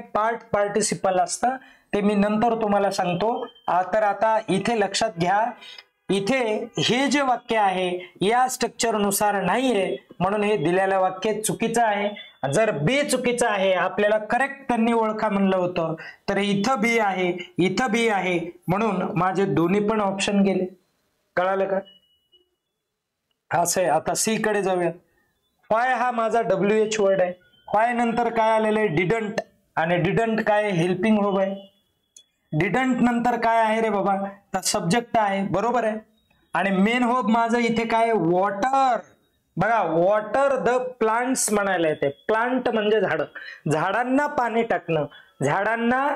पार्टिसिपल असतं, ते मी नंतर तुम्हाला सांगतो. तर आता इथे लक्षात घ्या, इथे हे जे वाक्य आहे या स्ट्रक्चर नुसार नाहीये, म्हणून हे दिलेलं वाक्य चुकीचं आहे. जर बी चुकीचं आहे, आपल्याला करेक्ट त्यांनी ओळखा म्हणलं होतं, तर इथं बी आहे, इथं बी आहे, म्हणून माझे दोन्ही पण ऑप्शन गेले. कळालं का? असं आहे. आता सी कडे जाऊया. व्हाय हा माझा WH वर्ड आहे. व्हाय नंतर काय आलेलं आहे? डिडंट. आणि डिडंट काय? हेल्पिंग वर्ब आहे. डिडंट नंतर काय आहे रे बाबा? तर सब्जेक्ट आहे. बरोबर आहे. आणि मेन वर्ब माझं इथे काय? वॉटर. बघा, वॉटर द प्लांट्स म्हणायला येते. प्लांट म्हणजे झाड, झाडांना पाणी टाकणं, झाडांना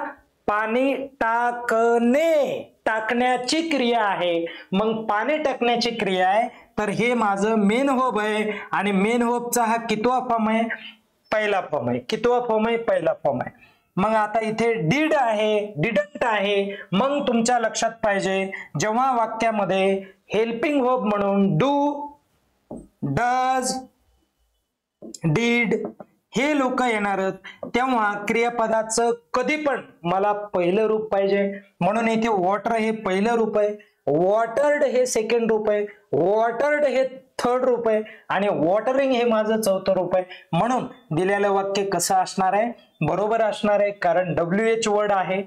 पाणी टाकणे, टाकण्याची क्रिया आहे. मग पाणी टाकण्याची क्रिया आहे, तर हे माझं मेन वर्ब आहे. आणि मेन वर्बचा हा कितवा फॉर्म आहे? पहिला फॉर्म आहे. कितवा फॉर्म आहे? पहिला फॉर्म आहे. मग आता इथे डिड आहे, डिडंट आहे. मग तुमच्या लक्षात पाहिजे, जेव्हा वाक्यामध्ये हेल्पिंग वर्ब म्हणून डू, डज, डीड हे लोक येणार, तेव्हा क्रियापदाचं कधी पण मला पहिलं रूप पाहिजे. म्हणून इथे वॉटर हे पहिलं रूप आहे, वॉटर्ड हे सेकंड रूप आहे, वॉटर्ड हे थर्ड रूप आहे, आणि वॉटरिंग हे माझं चौथं रूप आहे. म्हणून दिलेलं वाक्य कसं असणार आहे? बरोबर असणार आहे, कारण WH वर्ड आहे.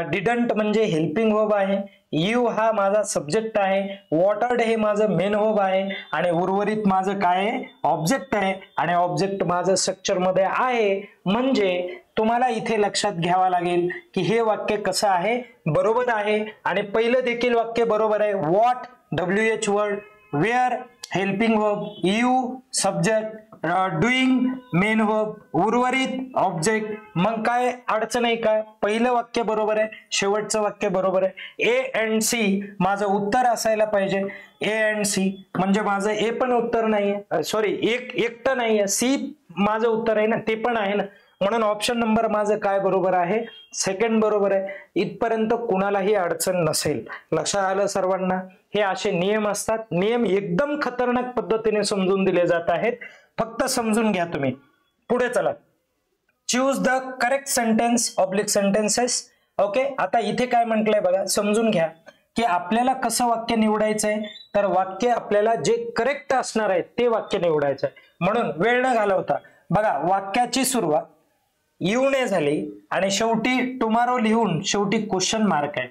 डिडंट म्हणजे हेल्पिंग वर्ब आहे, यू हा माझा सब्जेक्ट आहे, वॉटर्ड हे माझं मेन वर्ब आहे, आणि उर्वरित माझं काय आहे? ऑब्जेक्ट आहे. आणि ऑब्जेक्ट माझं स्ट्रक्चर मध्ये आहे. म्हणजे तुम्हाला इथे लक्षात घ्यावं लागेल की हे वाक्य कसं आहे? बरोबर आहे. आणि पहिलं देखील वाक्य बरोबर आहे. What WH word, where helping verb, you subject, doing main verb, उर्वरित ऑब्जेक्ट. मग काय अडचण आहे का? पहिलं वाक्य बरोबर आहे, शेवटचं वाक्य बरोबर आहे. ए अँड सी माझं उत्तर असायला पाहिजे. ए अँड सी म्हणजे माझं ए पण उत्तर नाहीये, सॉरी एकटं नाहीये, सी माझं उत्तर आहे ना, ते पण आहे ना. म्हणून ऑप्शन नंबर माझं काय बरोबर आहे? सेकंड बरोबर आहे. इथपर्यंत कुणालाही अडचण नसेल. लक्षात आलं सर्वांना? हे असे नियम असतात. नियम एकदम खतरनाक पद्धतीने समजून दिले जात आहेत, फक्त समजून घ्या तुम्ही. पुढे चला. Choose the correct sentence oblique sentences. Okay, आता इथे काय म्हटलंय बघा, समजून घ्या की आपल्याला कसं वाक्य निवडायचंय. तर वाक्य आपल्याला जे करेक्ट असणार आहे ते वाक्य निवडायचंय. म्हणून वेळ न घालवता बघा, वाक्याची सुरुवात यू ने झाली आणि शेवटी टुमारो लिहून शेवटी क्वेश्चन मार्क आहे.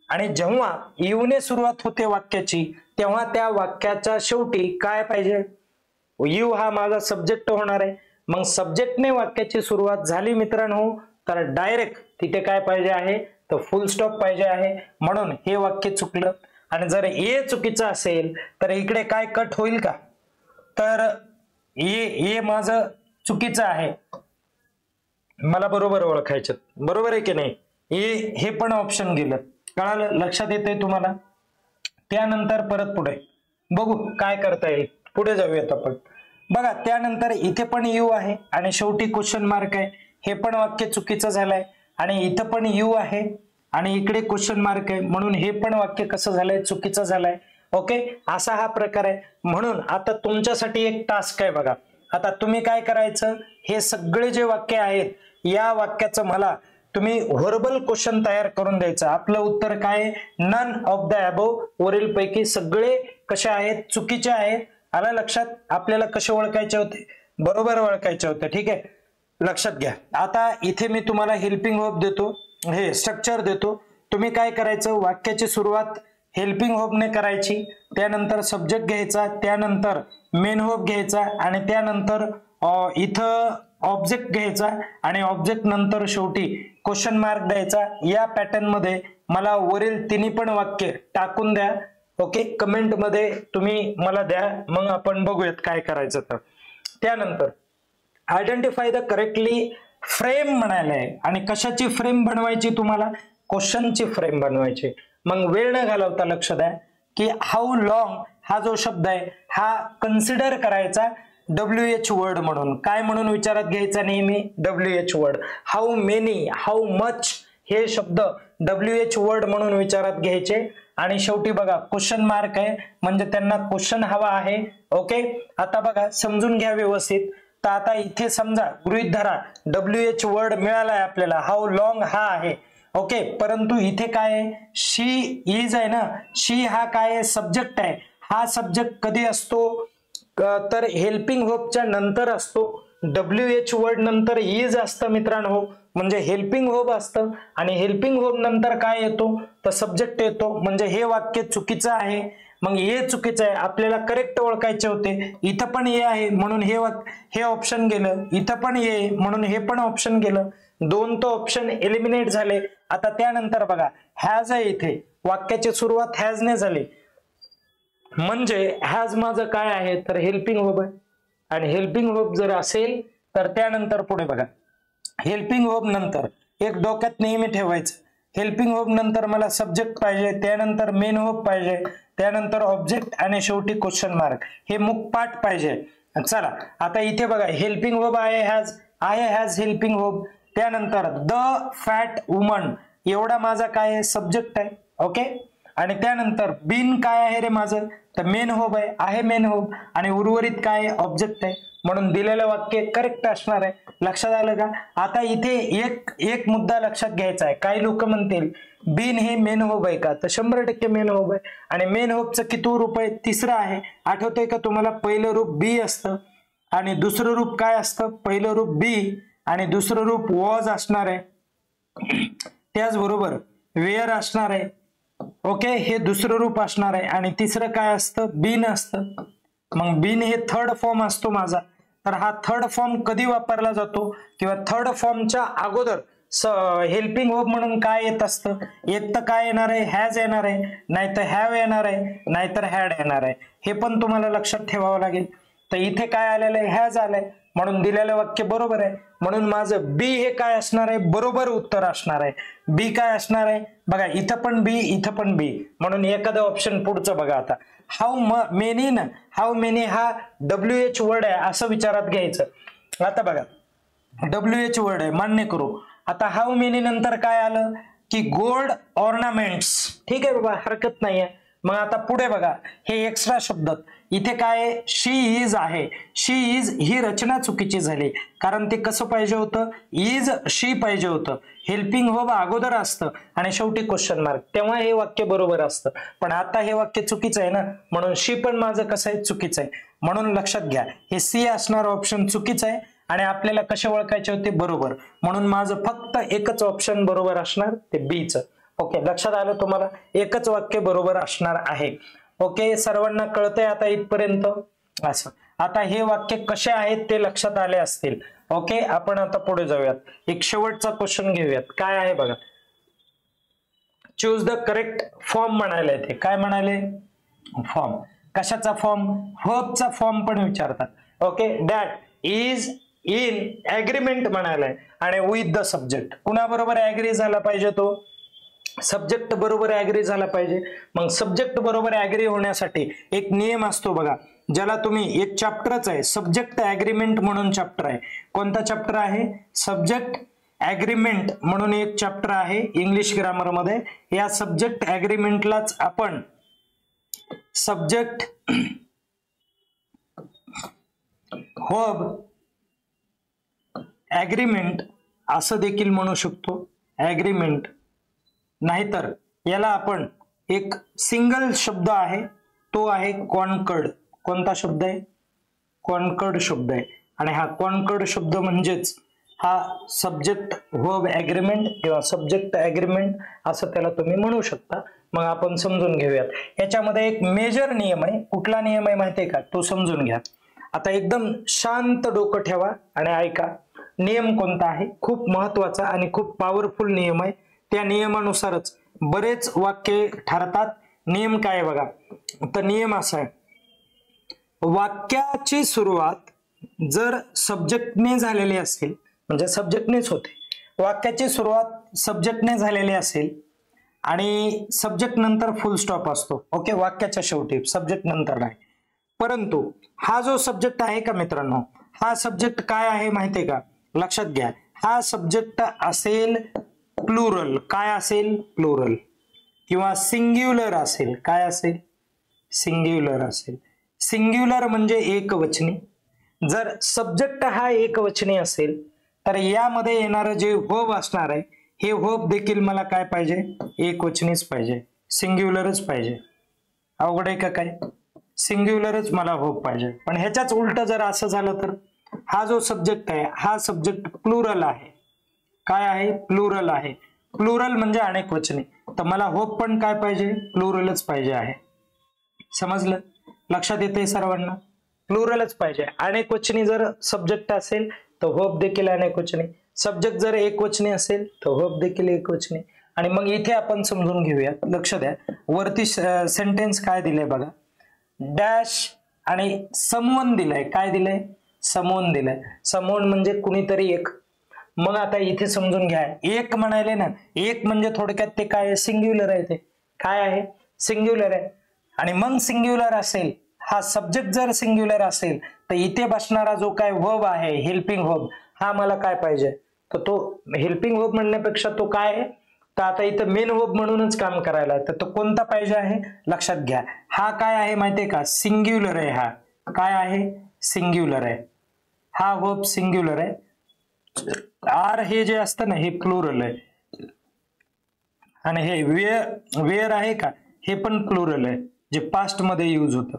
आणि जेव्हा यू ने सुरुवात होते वाक्याची, तेव्हा त्या वाक्याच्या शेवटी काय पाहिजे? यू हा माझा सब्जेक्ट होणार आहे. मग सब्जेक्टने वाक्याची सुरुवात झाली मित्रांनो, तर डायरेक्ट तिथे काय पाहिजे आहे? तर फुल स्टॉप पाहिजे आहे. म्हणून हे वाक्य चुकलं. आणि जर ए चुकीचं असेल तर इकडे काय कट होईल का? तर ए माझं चुकीचं आहे, मला बरोबर ओळखायचं, बरोबर आहे की नाही? हे पण ऑप्शन गेलं. कळालं? लक्षात येतंय तुम्हाला? त्यानंतर परत पुढे बघू काय करता येईल. पुढे जाऊयात आपण. बघा, त्यानंतर इथे पण यू आहे आणि शेवटी क्वेश्चन मार्क आहे. हे पण वाक्य चुकीचं झालंय. आणि इथं पण यू आहे आणि इकडे क्वेश्चन मार्क आहे, म्हणून हे पण वाक्य कसं झालंय? चुकीचं झालंय. ओके, असा हा प्रकार आहे. म्हणून आता तुमच्यासाठी एक टास्क आहे बघा. आता तुम्ही काय करायचं? हे सगळे जे वाक्य आहेत या वाक्याचं मला तुम्ही व्हर्बल क्वेश्चन तयार करून द्यायचं. आपलं उत्तर काय? None of the above. वरील पैकी सगळे कसे आहेत? चुकीचे आहेत. आला लक्षात? आपल्याला कसे ओळखायचे होते? बरोबर ओळखायचे होते. ठीक आहे, लक्षात घ्या. आता इथे मी तुम्हाला हेल्पिंग वर्ब देतो, हे स्ट्रक्चर देतो. तुम्ही काय करायचं? वाक्याची सुरुवात हेल्पिंग वर्बने करायची, त्यानंतर सब्जेक्ट घ्यायचा, त्यानंतर मेन वर्ब घ्यायचा, आणि त्यानंतर इथं ऑब्जेक्ट घ्यायचा, आणि ऑब्जेक्ट नंतर शेवटी क्वेश्चन मार्क द्यायचा. या पॅटर्न मध्ये मला वरील तिन्ही पण वाक्य टाकून द्या. ओके, कमेंट मध्ये तुम्ही मला द्या, मग आपण बघूयात काय करायचं. तर त्यानंतर आयडेंटिफाय द करेक्टली फ्रेम म्हणायला आहे. आणि कशाची फ्रेम बनवायची? तुम्हाला क्वेश्चनची फ्रेम बनवायची. मग वेळ न घालवता लक्ष द्या की हाऊ लॉंग हा जो शब्द आहे हा कन्सिडर करायचा WH वर्ड म्हणून. काय म्हणून विचारात घ्यायचा? नेहमी WH word. How many, how much हे शब्द WH वर्ड म्हणून विचारात घ्यायचे. आणि शेवटी बघा क्वेश्चन मार्क आहे, म्हणजे त्यांना क्वेश्चन हवा आहे. ओके, आता बघा समजून घ्या व्यवस्थित. तर आता इथे समजा गृहीत धरा WH वर्ड मिळालाय आपल्याला, हाऊ लॉंग हा आहे. ओके, परंतु इथे काय आहे, शी इज आहे ना, शी हा काय आहे, सब्जेक्ट आहे. हा सब्जेक्ट कधी असतो तर हेल्पिंग व्हर्बच्या नंतर असतो. WH वर्ड नंतर इज असतं मित्रांनो, म्हणजे हेल्पिंग व्हर्ब असतं आणि हेल्पिंग व्हर्ब नंतर काय येतो तर सब्जेक्ट येतो. म्हणजे हे वाक्य चुकीचं आहे, मग हे चुकीचं आहे. आपल्याला करेक्ट ओळखायचे होते. इथं पण हे आहे म्हणून हे ऑप्शन गेलं, इथं पण हे म्हणून हे पण ऑप्शन गेलं. दोन तो ऑप्शन एलिमिनेट झाले. आता त्यानंतर बघा हॅज आहे, इथे वाक्याची सुरुवात हॅज ने झाली, म्हणजे हॅज माझं काय आहे तर हेल्पिंग व्हर्ब आहे. आणि हेल्पिंग व्हर्ब जर असेल तर त्यानंतर पुढे बघा हेल्पिंग व्हर्ब नंतर एक डोक्यात नेहमी ठेवायचं, हेल्पिंग व्हर्ब नंतर मला सब्जेक्ट पाहिजे, त्यानंतर मेन व्हर्ब पाहिजे, त्यानंतर ऑब्जेक्ट आणि शेवटी क्वेश्चन मार्क, हे मुखपाठ पाहिजे. चला आता इथे बघा हेल्पिंग व्हर्ब आहे हॅज हेल्पिंग व्हर्ब, त्यानंतर द फॅट वुमन एवढा माझा काय आहे सब्जेक्ट आहे. ओके, आणि त्यानंतर बीन काय आहे रे माझं तर मेन व्हर्ब आहे मेन व्हर्ब, आणि उर्वरित काय आहे ऑब्जेक्ट आहे, म्हणून दिलेलं वाक्य करेक्ट असणार आहे. लक्षात आलं का? आता इथे एक मुद्दा लक्षात घ्यायचा आहे. काही लोक म्हणतील बीन हे मेन व्हर्ब आहे का, तर 100% मेन व्हर्ब आहे. आणि मेन व्हर्बचं किती रूप आहे, तिसरं आहे. आठवतंय का तुम्हाला, पहिलं रूप बी असतं आणि दुसरं रूप काय असतं, पहिलं रूप बी आणि दुसरं रूप वॉज असणार आहे. त्याचबरोबर वेअर असणार आहे. ओके, हे दुसरं रूप असणार आहे आणि तिसरं काय असतं बीन असतं. मग बीन हे थर्ड फॉर्म असतो माझा. तर हा थर्ड फॉर्म कधी वापरला जातो किंवा थर्ड फॉर्मच्या अगोदर हेल्पिंग व्हर्ब म्हणून काय येत असतं, एक तर काय येणार आहे हॅज येणार आहे, नाहीतर हॅव येणार आहे, नाहीतर हॅड येणार आहे. हे पण तुम्हाला लक्षात ठेवावं लागेल. तर इथे काय आलेलं आहे हॅज आलंय, म्हणून दिलेलं वाक्य बरोबर आहे. म्हणून माझं बी हे काय असणार आहे, बरोबर उत्तर असणार आहे. बी काय असणार आहे बघा, इथं पण बी इथं पण बी, म्हणून एखादं ऑप्शन पुढचं बघा. आता हाऊ मेनी हा WH वर्ड आहे असं विचारात घ्यायचं. आता बघा WH वर्ड आहे मान्य करू. आता हाऊ मेनी नंतर काय आलं की गोल्ड ऑर्नामेंट्स, ठीक आहे बाबा हरकत नाहीये. मग आता पुढे बघा हे एक्स्ट्रा शब्द, इथे काय शी इज आहे, शी इज ही रचना चुकीची झाली, कारण ते कसं पाहिजे होतं इज शी पाहिजे होतं. हेल्पिंग व्हर्ब अगोदर असतं आणि शेवटी क्वेश्चन मार्क, तेव्हा हे वाक्य बरोबर असतं. पण आता हे वाक्य चुकीचं आहे ना, म्हणून शी पण माझं कसं आहे चुकीचं आहे. म्हणून लक्षात घ्या हे सी असणार ऑप्शन चुकीचं आहे आणि आपल्याला कसे ओळखायचे होते बरोबर, म्हणून माझं फक्त एकच ऑप्शन बरोबर असणार ते बी च. ओके, लक्षात आलं तुम्हाला, एकच वाक्य बरोबर असणार आहे. ओके, सर्वांना कळतंय आता इथपर्यंत असं. आता हे वाक्य कसे आहेत ते लक्षात आले असतील. ओके, आपण आता पुढे जाऊयात. एक शेवटचा क्वेश्चन घेऊयात. काय आहे बघा, चूज द करेक्ट फॉर्म म्हणाले. ते काय म्हणाले, फॉर्म. कशाचा फॉर्म, व्हर्बचा फॉर्म पण विचारतात. Okay, that is in agreement म्हणालाय आणि विथ द सब्जेक्ट. कुणाबरोबर ऍग्री झाला पाहिजे, तो सब्जेक्ट बरोबर ऍग्री झाला पाहिजे. मग सब्जेक्ट बरोबर ऍग्री होण्यासाठी एक नियम असतो बघा, ज्याला तुम्ही एक चॅप्टरच आहे सब्जेक्ट ऍग्रीमेंट म्हणून चॅप्टर आहे. कोणता चॅप्टर आहे, सब्जेक्ट ऍग्रीमेंट म्हणून एक चॅप्टर आहे इंग्लिश ग्रामर मध्ये. या सब्जेक्ट ऍग्रीमेंटलाच आपण सब्जेक्ट व्हर्ब ऍग्रीमेंट असं देखील म्हणू शकतो. ऍग्रीमेंट, नाहीतर याला आपण एक सिंगल शब्द आहे तो आहे कॉन्कर्ड. कोणता शब्द आहे, कॉन्कर्ड शब्द आहे. आणि हा कॉन्कर्ड शब्द म्हणजेच हा सब्जेक्ट व्हर्ब ऍग्रीमेंट किंवा सब्जेक्ट ऍग्रीमेंट असं त्याला तुम्ही म्हणू शकता. मग आपण समजून घेऊयात. याच्यामध्ये एक मेजर नियम आहे. कुठला नियम आहे माहितीये का, तो समजून घ्या. आता एकदम शांत डोकं ठेवा आणि ऐका. नियम कोणता आहे, खूप महत्वाचा आणि खूप पॉवरफुल नियम आहे. त्या नियमानुसारच बरेच वाक्य ठरतात. नियम काय बघा, तर नियम असा आहे, वाक्याची सुरुवात जर सब्जेक्टने झालेली असेल, म्हणजे सब्जेक्टनेच होते, वाक्याची सुरुवात सब्जेक्टने झालेली असेल आणि सब्जेक्ट नंतर फुल स्टॉप असतो. ओके, वाक्याच्या शेवटी, सब्जेक्ट नंतर नाही. परंतु हा जो सब्जेक्ट आहे का मित्रांनो, हा सब्जेक्ट काय आहे माहितीये का, लक्षात घ्या. हा सब्जेक्ट असेल प्लुरल, काय असेल प्लुरल, किंवा सिंग्युलर असेल. काय असेल, सिंग्युलर असेल. सिंग्युलर म्हणजे एकवचनी. जर सब्जेक्ट हा एकवचनी असेल तर यामध्ये येणारं जे व्हर्ब असणार आहे हे होप देखील मला काय पाहिजे, एकवचनीच पाहिजे, सिंग्युलरच पाहिजे. अवघड आहे का काय? सिंग्युलरच मला होप पाहिजे. पण ह्याच्याच उलट जर असं झालं तर हा जो सब्जेक्ट आहे हा सब्जेक्ट प्लुरल आहे. काय आहे? प्लुरल आहे. प्लुरल म्हणजे अनेक वचने. तर मला होप पण काय पाहिजे, प्लुरलच पाहिजे आहे. समजलं? लक्षात येते सर्वांना? प्लुरलच पाहिजे. अनेक वचनी जर सब्जेक्ट असेल तर होप देखील अनेक वचनी, सब्जेक्ट जर एक वचनी असेल तर होप देखील एक वचनी. आणि मग इथे आपण समजून घेऊया. लक्ष द्या, वरती सेंटेन्स काय दिलंय बघा, डॅश आणि समवन दिलंय. काय दिलंय? समवन दिलंय. समवन म्हणजे कुणीतरी एक. मग आता इथे समजून घ्या, एक म्हणाले ना, एक म्हणजे थोडक्यात ते काय, सिंग्युलर आहे. ते काय आहे? सिंग्युलर आहे. आणि मग सिंग्युलर असेल, हा सब्जेक्ट जर सिंग्युलर असेल तर इथे बसणारा जो काय वर्ब आहे, हेल्पिंग वर्ब, हा मला काय पाहिजे, तर तो हेल्पिंग वर्ब म्हणण्यापेक्षा तो काय आहे, तर आता इथं मेन वर्ब म्हणूनच काम करायला, तर तो कोणता पाहिजे आहे, लक्षात घ्या. हा काय आहे माहितीये का? सिंग्युलर आहे. हा काय आहे? सिंग्युलर आहे. हा वर्ब सिंग्युलर आहे. आर हे जे असतं ना, हे प्लुरल आहे. आणि हे वेअर आहे का, हे पण प्लुरल आहे, जे पास्ट मध्ये यूज होतं.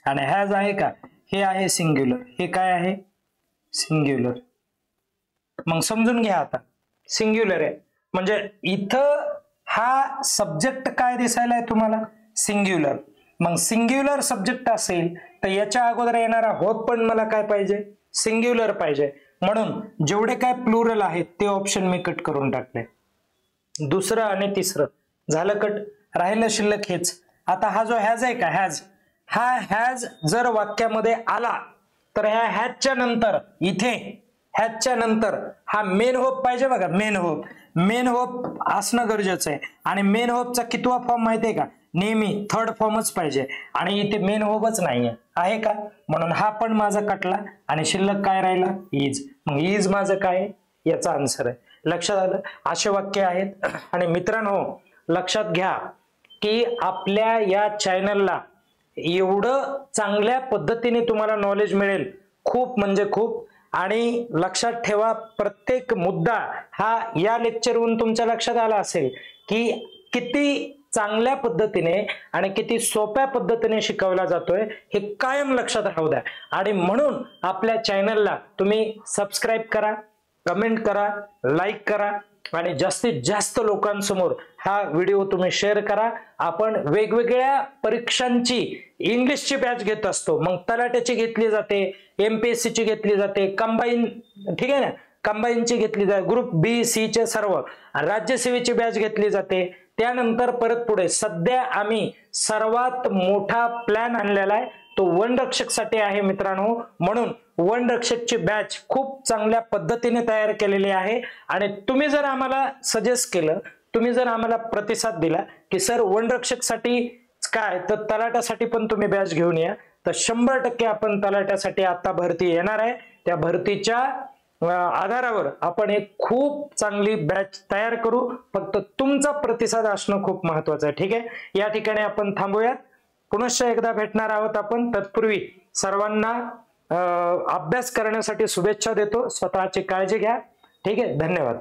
आणि हॅज आहे का, हे आहे सिंग्युलर. हे काय आहे? सिंग्युलर. मग समजून घ्या आता, सिंग्युलर आहे म्हणजे इथं हा सब्जेक्ट काय दिसायला आहे तुम्हाला, सिंग्युलर. मग सिंग्युलर सब्जेक्ट असेल तर याच्या अगोदर येणारा होप पण मला काय पाहिजे, सिंग्युलर पाहिजे. म्हणून जेवढे काय प्लुरल आहेत ते ऑप्शन मी कट करून टाकले. दुसरं आणि तिसरं झालं कट. राहिलं शिल्लक हेच. आता हा जो हॅज आहे का, हॅज, हा हॅज जर वाक्यामध्ये आला तर ह्या हॅजच्या नंतर, इथे हॅजच्या नंतर हा मेन होप पाहिजे बघा. मेन होप, मेन होप असणं गरजेचं आहे. आणि मेन होपचा कितवा फॉर्म माहितीये का? नेहमी थर्ड फॉर्मच पाहिजे. आणि इथे मेन होपच नाहीये, आहे का? म्हणून हा पण माझा कटला आणि शिल्लक काय राहिला, इज. मग इज माझं काय, याचा आन्सर आहे. लक्षात आलं? असे वाक्य आहेत. आणि मित्रांनो लक्षात घ्या की आपल्या या चॅनलला एवढं चांगल्या पद्धतीने तुम्हाला नॉलेज मिळेल, खूप म्हणजे खूप. आणि लक्षात ठेवा, प्रत्येक मुद्दा हा या लेक्चरवरून तुमच्या लक्षात आला असेल की किती चांगल्या पद्धतीने आणि किती सोप्या पद्धतीने शिकवला जातोय, हे कायम लक्षात राहू द्या. आणि म्हणून आपल्या चॅनलला तुम्ही सबस्क्राईब करा, कमेंट करा, लाईक करा आणि जास्तीत जास्त लोकांसमोर हा व्हिडिओ तुम्ही शेअर करा. आपण वेगवेगळ्या परीक्षांची इंग्लिशची बॅच घेत असतो. मग तलाट्याची घेतली जाते, MPSC ची घेतली जाते, कंबाईन, ठीक आहे ना, कंबाईनची घेतली जाते, ग्रुप बी सी चे सर्व, राज्यसेवेची बॅच घेतली जाते. त्यानंतर परत पुढे सध्या आम्ही सर्वात मोठा प्लॅन आणलेला आहे, तो वनरक्षकसाठी आहे मित्रांनो. म्हणून वनरक्षकची बॅच खूप चांगल्या पद्धतीने तयार केलेली आहे. आणि तुम्ही जर आम्हाला सजेस्ट केलं, तुम्ही जर आम्हाला प्रतिसाद दिला की सर वनरक्षकसाठी काय, तर तलाट्यासाठी पण तुम्ही बॅच घेऊन या, तर 100% आपण तलाट्यासाठी आता भरती येणार आहे. त्या भरतीच्या आधारावर आपण एक खूप चांगली बॅच तयार करू. फक्त तुमचा प्रतिसाद असणं खूप महत्वाचं आहे. ठीक आहे, या ठिकाणी आपण थांबूयात. पुनश्च एकदा भेटणार आहोत आपण. तत्पूर्वी सर्वांना अभ्यास करण्यासाठी शुभेच्छा देतो. स्वतःची काळजी घ्या. ठीक आहे, धन्यवाद.